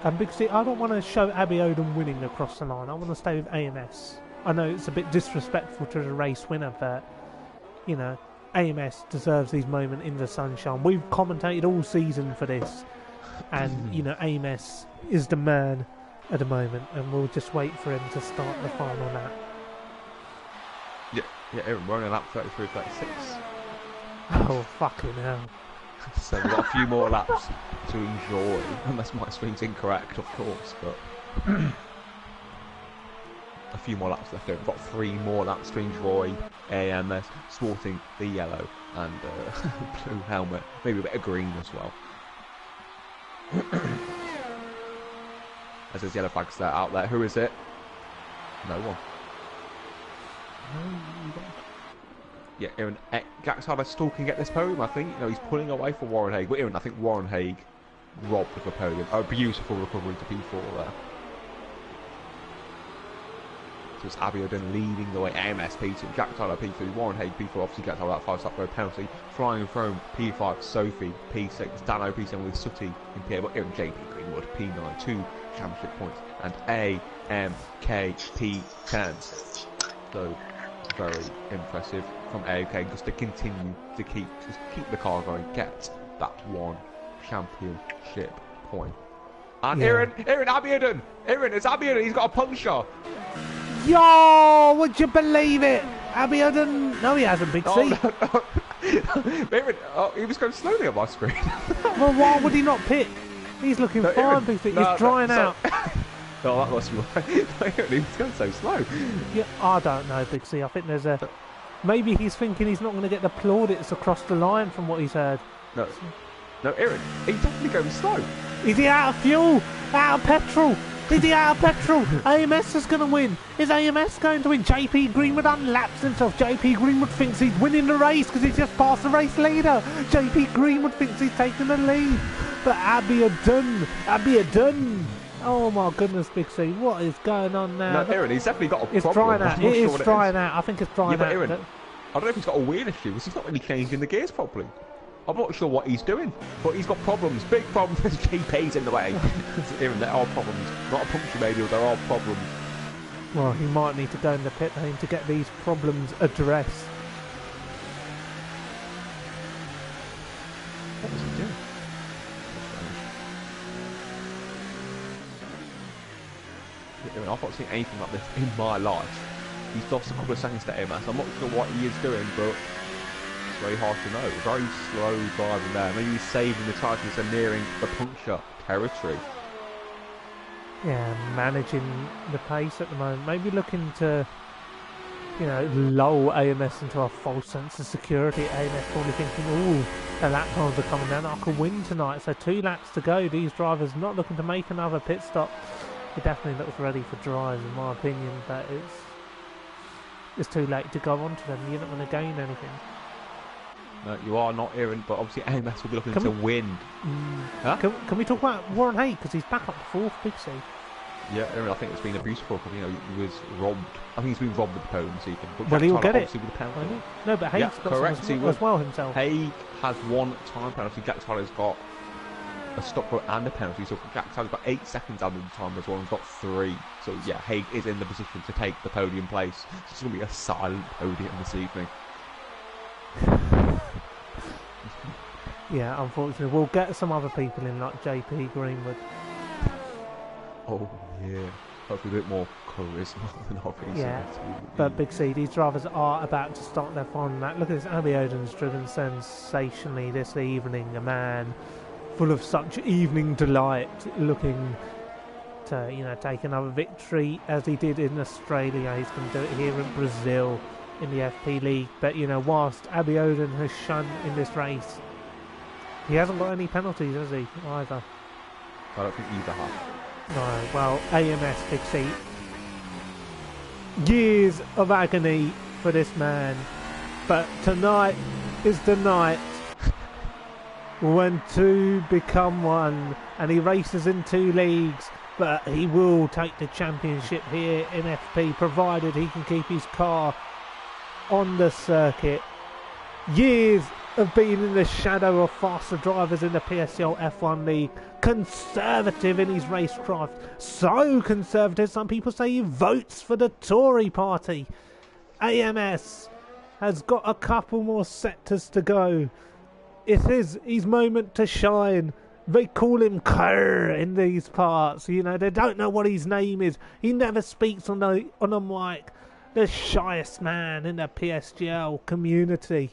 and Big C, I don't want to show Abby Odom winning across the line. I want to stay with AMS. I know it's a bit disrespectful to the race winner, but you know, AMS deserves these moments in the sunshine. We've commentated all season for this, and you know, AMS is the man at the moment, and we'll just wait for him to start the final lap. Yeah, Aaron, we're on lap 33, 36. Oh, fucking hell. So we've got a few more laps to enjoy, unless my screen's incorrect, of course, but a few more laps left over. We've got 3 more laps to enjoy AMS sporting the yellow and blue helmet, maybe a bit of green as well. As there's yellow flags there out there. Who is it? No one. Yeah, Aaron, Jack Tyler still can get this podium, I think. You know, he's pulling away from Warren Haig, but Aaron, I think Warren Haig robbed of the podium. Oh, beautiful recovery to P4 there. So it's Abiodun leading the way. AMS P2, Jack Tyler P3, Warren Haig P4, obviously Jack Tyler that 5-stop road penalty. Flying Throne P5, Sophie P6, Dano P7 with Sooty in P8, but Aaron JP Greenwood P9, 2 championship points, and AMK P10. So very impressive from AOK just to continue to keep the car going, get that 1 championship point. And Aaron Abiodun! Aaron, it's Abiodun, he's got a puncture! Yo, would you believe it? Abiodun. No, he hasn't, Big C. Oh, no. He was going slowly on my screen. Well, why would he not pit? He's looking No, fine, Aaron, Big C. no, He's drying so- out. Oh, that must be why. He was going so slow. Yeah, I don't know, Big C. I think there's a... Maybe he's thinking he's not going to get the plaudits across the line from what he's heard. No, Aaron, he's definitely going slow. Is he out of fuel? Out of petrol? Is he out of petrol? AMS is going to win. Is AMS going to win? JP Greenwood unlaps himself. JP Greenwood thinks he's winning the race because he's just passed the race leader. JP Greenwood thinks he's taking the lead. But Abiodun. Oh my goodness, Big C. What is going on now? No, Aaron, he's definitely got a It's problem. drying out. I'm not It sure is what drying out. I think it's drying Yeah, but out. Aaron, I don't know if he's got a wheel issue because he's not really changing the gears properly. I'm not sure what he's doing, but he's got problems, big problems. GP's in the way. Aaron, there are problems. Not a puncture maybe, but there are problems. Well, he might need to go in the pit lane to get these problems addressed. What was he doing? Aaron, I've not seen anything like this in my life. He's lost a couple of seconds to AMS. I'm not sure what he is doing, but it's very hard to know. Very slow driving there. Maybe he's saving the tyres as they're nearing the puncture territory. Yeah, managing the pace at the moment. Maybe looking to, you know, lull AMS into a false sense of security. AMS probably thinking, ooh, the lap times are coming down. I could win tonight. So 2 laps to go. These drivers not looking to make another pit stop. He definitely looks ready for drive, in my opinion. But it's too late to go on to them. You're not going to gain anything. No, you are not Aaron, but obviously AMS will be looking to win. Huh? Can we talk about Warren Hay? Because he's back up to 4th, Big C. Yeah, Aaron, I think it's been abuse for him. You know, he was robbed. I think he's been robbed with the podium this evening. But Well, he'll Jack get Tyler it. obviously with the penalty. Won't he? No, but Hayes Yeah, got correct, some he as, will. as well himself. Haig has 1 time penalty. Jack Tyler's got a stop go and a penalty. So Jack Tyler's got 8 seconds under the time as well. He's got 3. So yeah, Haig is in the position to take the podium place. So it's going to be a silent podium this evening. Yeah, unfortunately. We'll get some other people in, like JP Greenwood. Oh yeah, hopefully a bit more charisma than obviously. Yeah, but Big C, these drivers are about to start their final lap. Look at this, Abiodun's driven sensationally this evening. A man full of such evening delight, looking to, you know, take another victory as he did in Australia. He's going to do it here in Brazil in the FP League. But, you know, whilst Abiodun has shone in this race, he hasn't got any penalties, has he, either? I don't think either have. No, well, AMS, Big C. Years of agony for this man. But tonight is the night when 2 become 1. And he races in 2 leagues. But he will take the championship here in FP, provided he can keep his car on the circuit. Years of being in the shadow of faster drivers in the PSGL F1 League. Conservative in his racecraft. So conservative, some people say he votes for the Tory party. AMS has got a couple more sectors to go. It is his moment to shine. They call him Kerr in these parts. You know, they don't know what his name is. He never speaks on a mic. The shyest man in the PSGL community.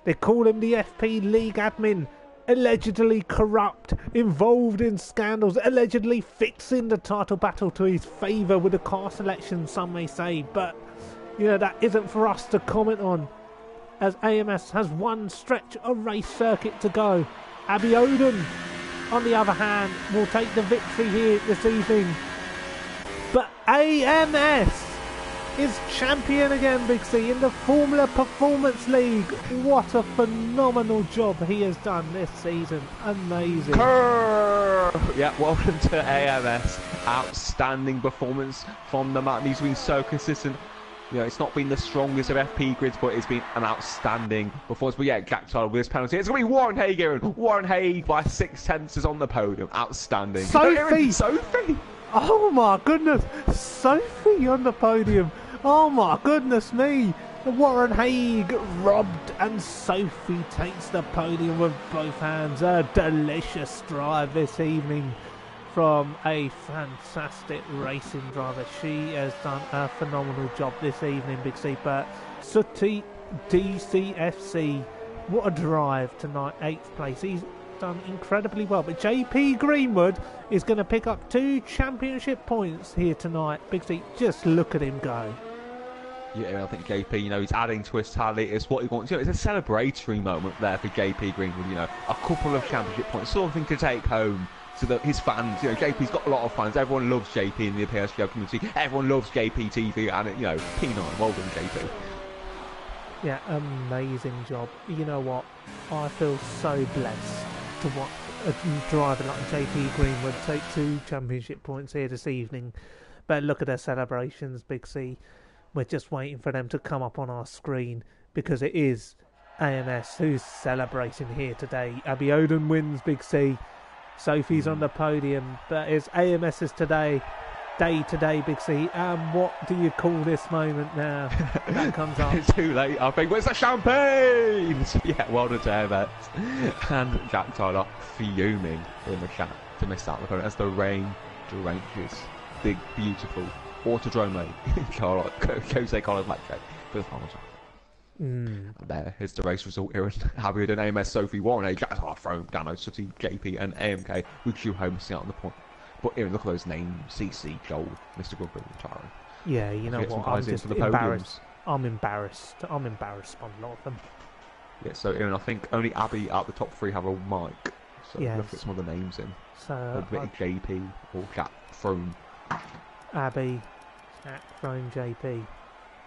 They call him the FP League admin. Allegedly corrupt, involved in scandals, allegedly fixing the title battle to his favour with the car selection, some may say. But, you know, that isn't for us to comment on, as AMS has one stretch of race circuit to go. Abiodun, on the other hand, will take the victory here this evening. But AMS is champion again, Big C, in the Formula Performance League. What a phenomenal job he has done this season. Amazing. Yeah, welcome to AMS. Outstanding performance from the man. He's been so consistent. You know, it's not been the strongest of FP grids, but it's been an outstanding performance. But yeah, Jack Tyler with this penalty. It's going to be Warren Haig, Aaron. Warren Haig by 6/10 is on the podium. Outstanding. Sophie! Sophie! Oh my goodness, Sophie on the podium. Oh my goodness me. Warren Haig robbed and Sophie takes the podium with both hands. A delicious drive this evening from a fantastic racing driver. She has done a phenomenal job this evening, Big C. But Sooty DCFC, what a drive tonight, 8th place. He's done incredibly well. But JP Greenwood is going to pick up 2 championship points here tonight. Big C, just look at him go. Yeah, I think JP, he's adding to his tally. It's what he wants. It's a celebratory moment there for JP Greenwood. A couple of championship points, something to take home to his fans. JP's got a lot of fans. Everyone loves JP in the PSGL community. Everyone loves JP TV, and P9. Well done, JP. Yeah, amazing job. You know what? I feel so blessed to watch a driver like JP Greenwood take 2 championship points here this evening. But look at their celebrations, Big C. We're just waiting for them to come up on our screen because it is AMS who's celebrating here today. Abby Oden wins, Big C. Sophie's on the podium, but it's AMS's day today, Big C. And what do you call this moment now? That comes up. It's too late, I think. Where's the champagne? Yeah, well done to AMS. And Jack Tyler fuming in the chat to miss out the as the rain drenches the beautiful Autodrome Jose Carlos match for the final time. There is the race result here. Javier and AMS Sophie Warren, A Jack Throne, Dano, Sooty, JP, and AMK with you home missing out on the point. But here, look at those names: CC, Joel, Mr. Grubber, and Taro. Yeah, you know what? I'm just embarrassed. I'm embarrassed by a lot of them. Yeah, so Aaron, I think only Abby out the top 3 have a mic. So yes. Look at some of the names in. So JP or Jack Throne. Abby, Jack Throne, JP.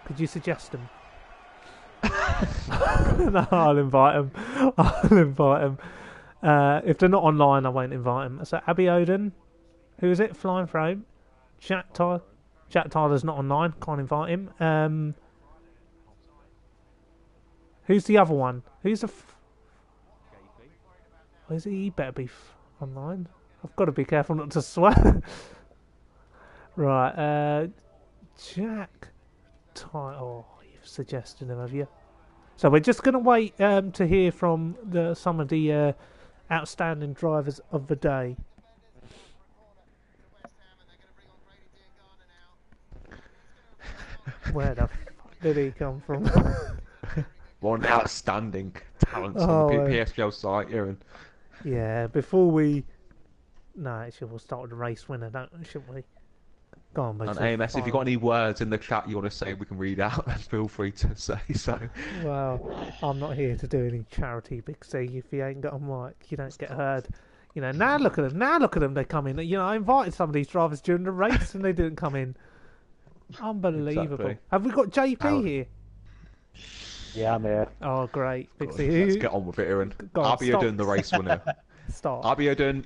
Could you suggest them? No, I'll invite them. If they're not online, I won't invite them. So Abby Oden, who is it? Flying Frame. Jack Tyler's not online. Can't invite him. Who's the other one? Who's the? Where's he? Better be online. I've got to be careful not to swear. Right. Jack Tyler. Oh, you've suggested him, have you? So we're just going to wait to hear from some of the outstanding drivers of the day. Where the fuck did he come from? One outstanding talent on the PSGL site, Aaron. Yeah, before we... No, actually, we'll start with the race winner, shouldn't we? Go on, mate. And AMS, if you've got any words in the chat you want to say we can read out, then feel free to say so. Well, I'm not here to do any charity, Big C. If you ain't got a mic, you don't get heard. Now look at them, they come in. I invited some of these drivers during the race and they didn't come in. Unbelievable. Exactly. Have we got JP here? Yeah, I'm here. Oh, great. Big C. Let's get on with it, Aaron. Abby doing the race winner. Stop. Abby Oden,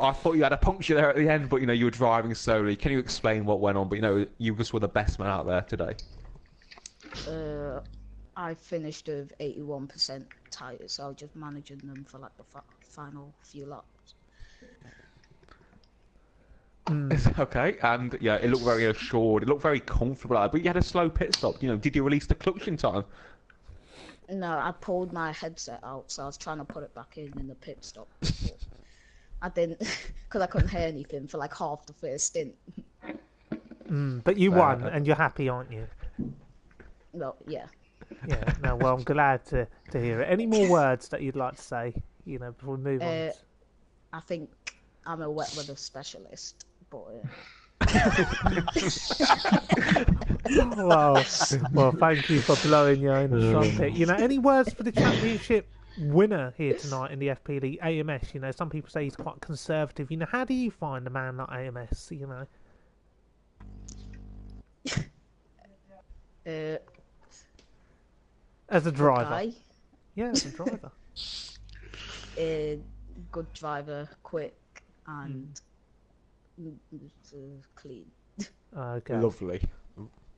I thought you had a puncture there at the end, but you were driving slowly. Can you explain what went on? But you just were the best man out there today. I finished with 81% tyres, so I was just managing them for like the final few laps. Okay, and yeah, it looked very assured. It looked very comfortable, but you had a slow pit stop. Did you release the clutch in time? No, I pulled my headset out, so I was trying to put it back in the pit stop. I didn't, because I couldn't hear anything for like half the first stint. But you won, and you're happy, aren't you? Well, yeah. Yeah, no, well, I'm glad to hear it. Any more words that you'd like to say, before we move on? I think I'm a wet weather specialist, but... Well, thank you for blowing your own trumpet. Any words for the championship winner here tonight in the FPL AMS? Some people say he's quite conservative. How do you find a man like AMS? As a driver. Yeah, as a driver. Good driver, quick, and clean. Okay. Lovely.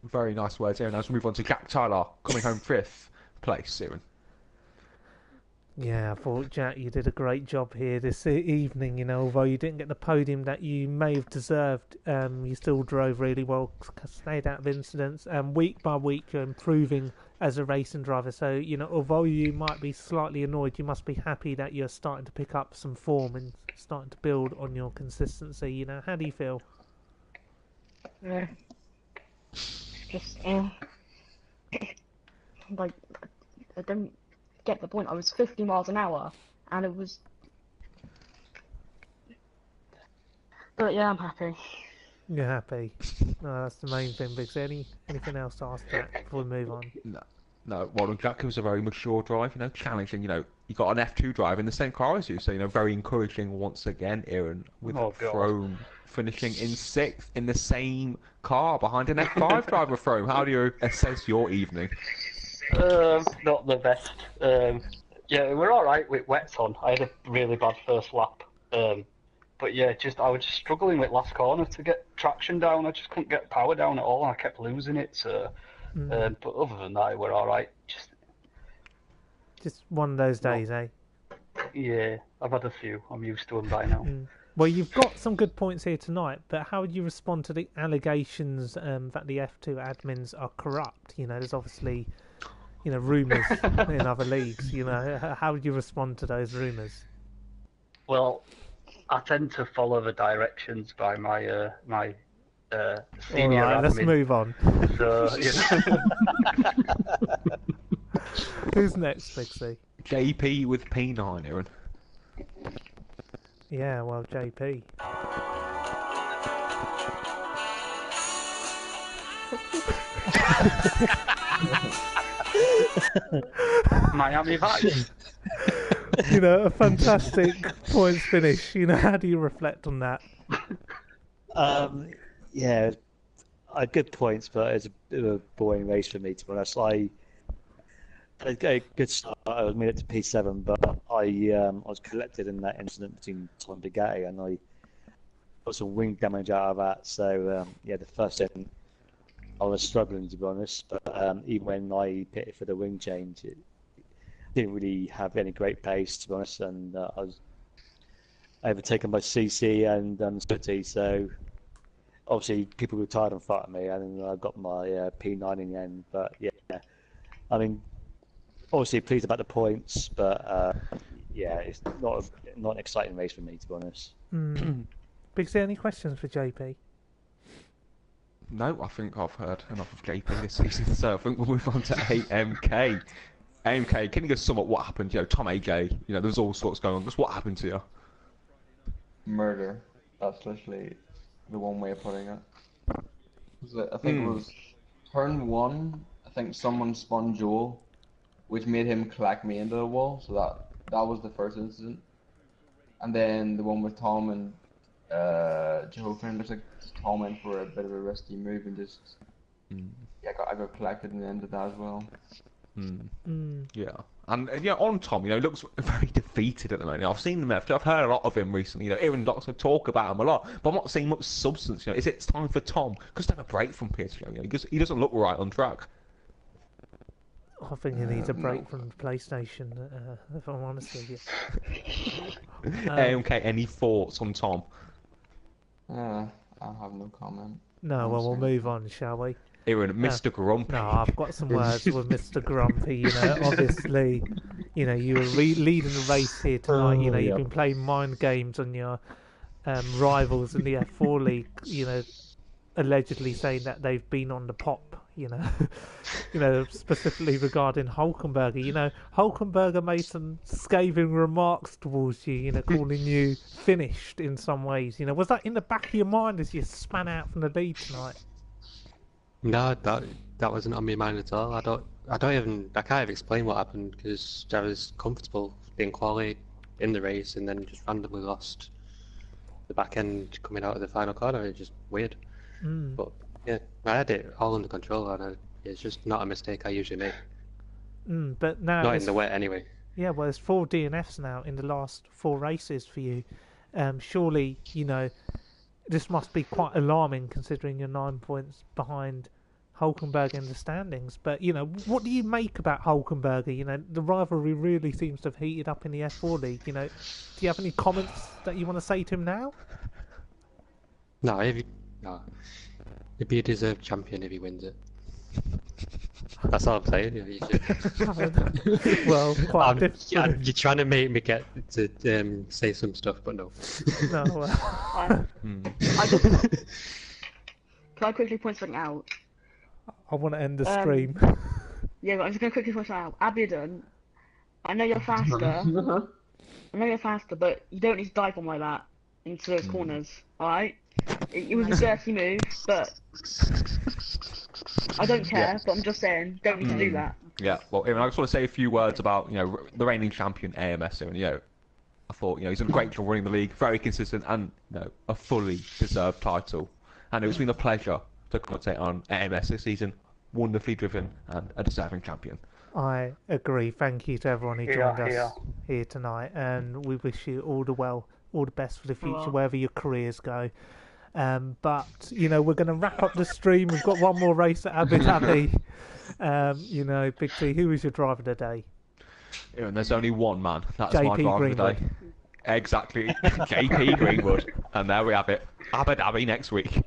Very nice words, Aaron. As we move on to Jack Tyler, coming home 5th place, Aaron. Yeah, I thought, Jack, you did a great job here this evening. Although you didn't get the podium that you may have deserved, you still drove really well, stayed out of incidents, and week by week you're improving as a racing driver. So, although you might be slightly annoyed, you must be happy that you're starting to pick up some form and starting to build on your consistency. How do you feel? Yeah. Just, like, I don't get the point. I was 50 miles an hour, and it was. But yeah, I'm happy. You're happy. No, that's the main thing. Because anything else to ask Jack before we move on? No, well done, Jack. It was a very mature drive, challenging. You got an F2 drive in the same car as you, so very encouraging once again, Aaron, with Frome finishing in 6th in the same car behind an F5 driver. Frome, how do you assess your evening? Not the best. Yeah, we're all right with wets on. I had a really bad first lap. But yeah, I was just struggling with last corner to get traction down. I just couldn't get power down at all, and I kept losing it. So, but other than that, we're all right. Just one of those days, eh? Yeah, I've had a few. I'm used to them by now. Well, you've got some good points here tonight, but how would you respond to the allegations that the F2 admins are corrupt? There's obviously, rumours in other leagues. How would you respond to those rumours? Well, I tend to follow the directions by my my senior All right, admin. let's move on. So, Who's next, Pixie? JP with P9, Aaron. Yeah, well, JP. Miami Vice. A fantastic points finish. How do you reflect on that? Yeah, good points, but it's a bit of a boring race for me, to be honest. I had a good start. I made it to P7, but I was collected in that incident between Tom and Bugatti, and I got some wing damage out of that. So, the first stint, I was struggling, to be honest. But even when I pitted for the wing change, it didn't really have any great pace, to be honest. And I was overtaken by CC and Sooty, so obviously people were tired and front of me, and then I got my P9 in the end. But yeah, I mean, obviously pleased about the points, but yeah, it's not an exciting race for me, to be honest. Big C, any questions for JP? No, I think I've heard enough of JP this season, so I think we'll move on to AMK. AMK, can you just sum up what happened? Tom AJ, there's all sorts going on. Just what happened to you? Murder. That's literally the one way of putting it. I think it was turn 1. I think someone spun Joel, which made him collect me into the wall. So that was the first incident. And then the one with Tom and Jehovan, looks like Tom went for a bit of a risky move and just I got collected in the end of that as well. Yeah, and on Tom, he looks very defeated at the moment. I've seen him. I've heard a lot of him recently. Aaron Doctor talk about him a lot, but I'm not seeing much substance. Is it time for Tom just to have a break from PSGL? He doesn't look right on track. I think he needs a break from PlayStation. If I'm honest with you. AMK, any thoughts on Tom? I have no comment. No, well, we'll move on, shall we? Aaron, Mr. Grumpy. No, I've got some words with Mr. Grumpy. Obviously, you were leading the race here tonight. You've been playing mind games on your rivals in the F4 league. Allegedly saying that they've been on the pop. Specifically regarding Hulkenberger. Hulkenberger made some scathing remarks towards you. Calling you finished in some ways. Was that in the back of your mind as you span out from the lead tonight? No, that wasn't on my mind at all. I can't even explain what happened because I was comfortable being quali in the race and then just randomly lost the back end coming out of the final corner. It's just weird. But yeah, I had it all under control and it's just not a mistake I usually make. But now not in the wet anyway. Yeah, well, there's 4 DNFs now in the last 4 races for you. Surely, this must be quite alarming considering you're 9 points behind Hulkenberg in the standings. But what do you make about Hulkenberger? The rivalry really seems to have heated up in the F4 league. Do you have any comments that you want to say to him now? No, he'd be a deserved champion if he wins it. That's all I'm saying. You should. Well, quite different. You're trying to make me get to say some stuff, but no. No, well. I just, can I quickly point something out? I want to end the stream. Yeah, but I'm just going to quickly point something out. Abidon, I know you're faster. I know you're faster, but you don't need to dive on like that into those corners, alright? It was a dirty move, but I don't care, but I'm just saying, don't need to do that. Yeah, well, I just want to say a few words about, the reigning champion AMS. I thought, he's done a great job running the league, very consistent, and, a fully deserved title. And it's been a pleasure to commentate on AMS this season. Wonderfully driven and a deserving champion. I agree. Thank you to everyone who joined us here tonight, and we wish you all the best for the future, wherever your careers go. But we're going to wrap up the stream. We've got one more race at Abu Dhabi. Big T, who was your driver of the day? And there's only one man. That's JP my driver of the day. Exactly, JP Greenwood. And there we have it. Abu Dhabi next week.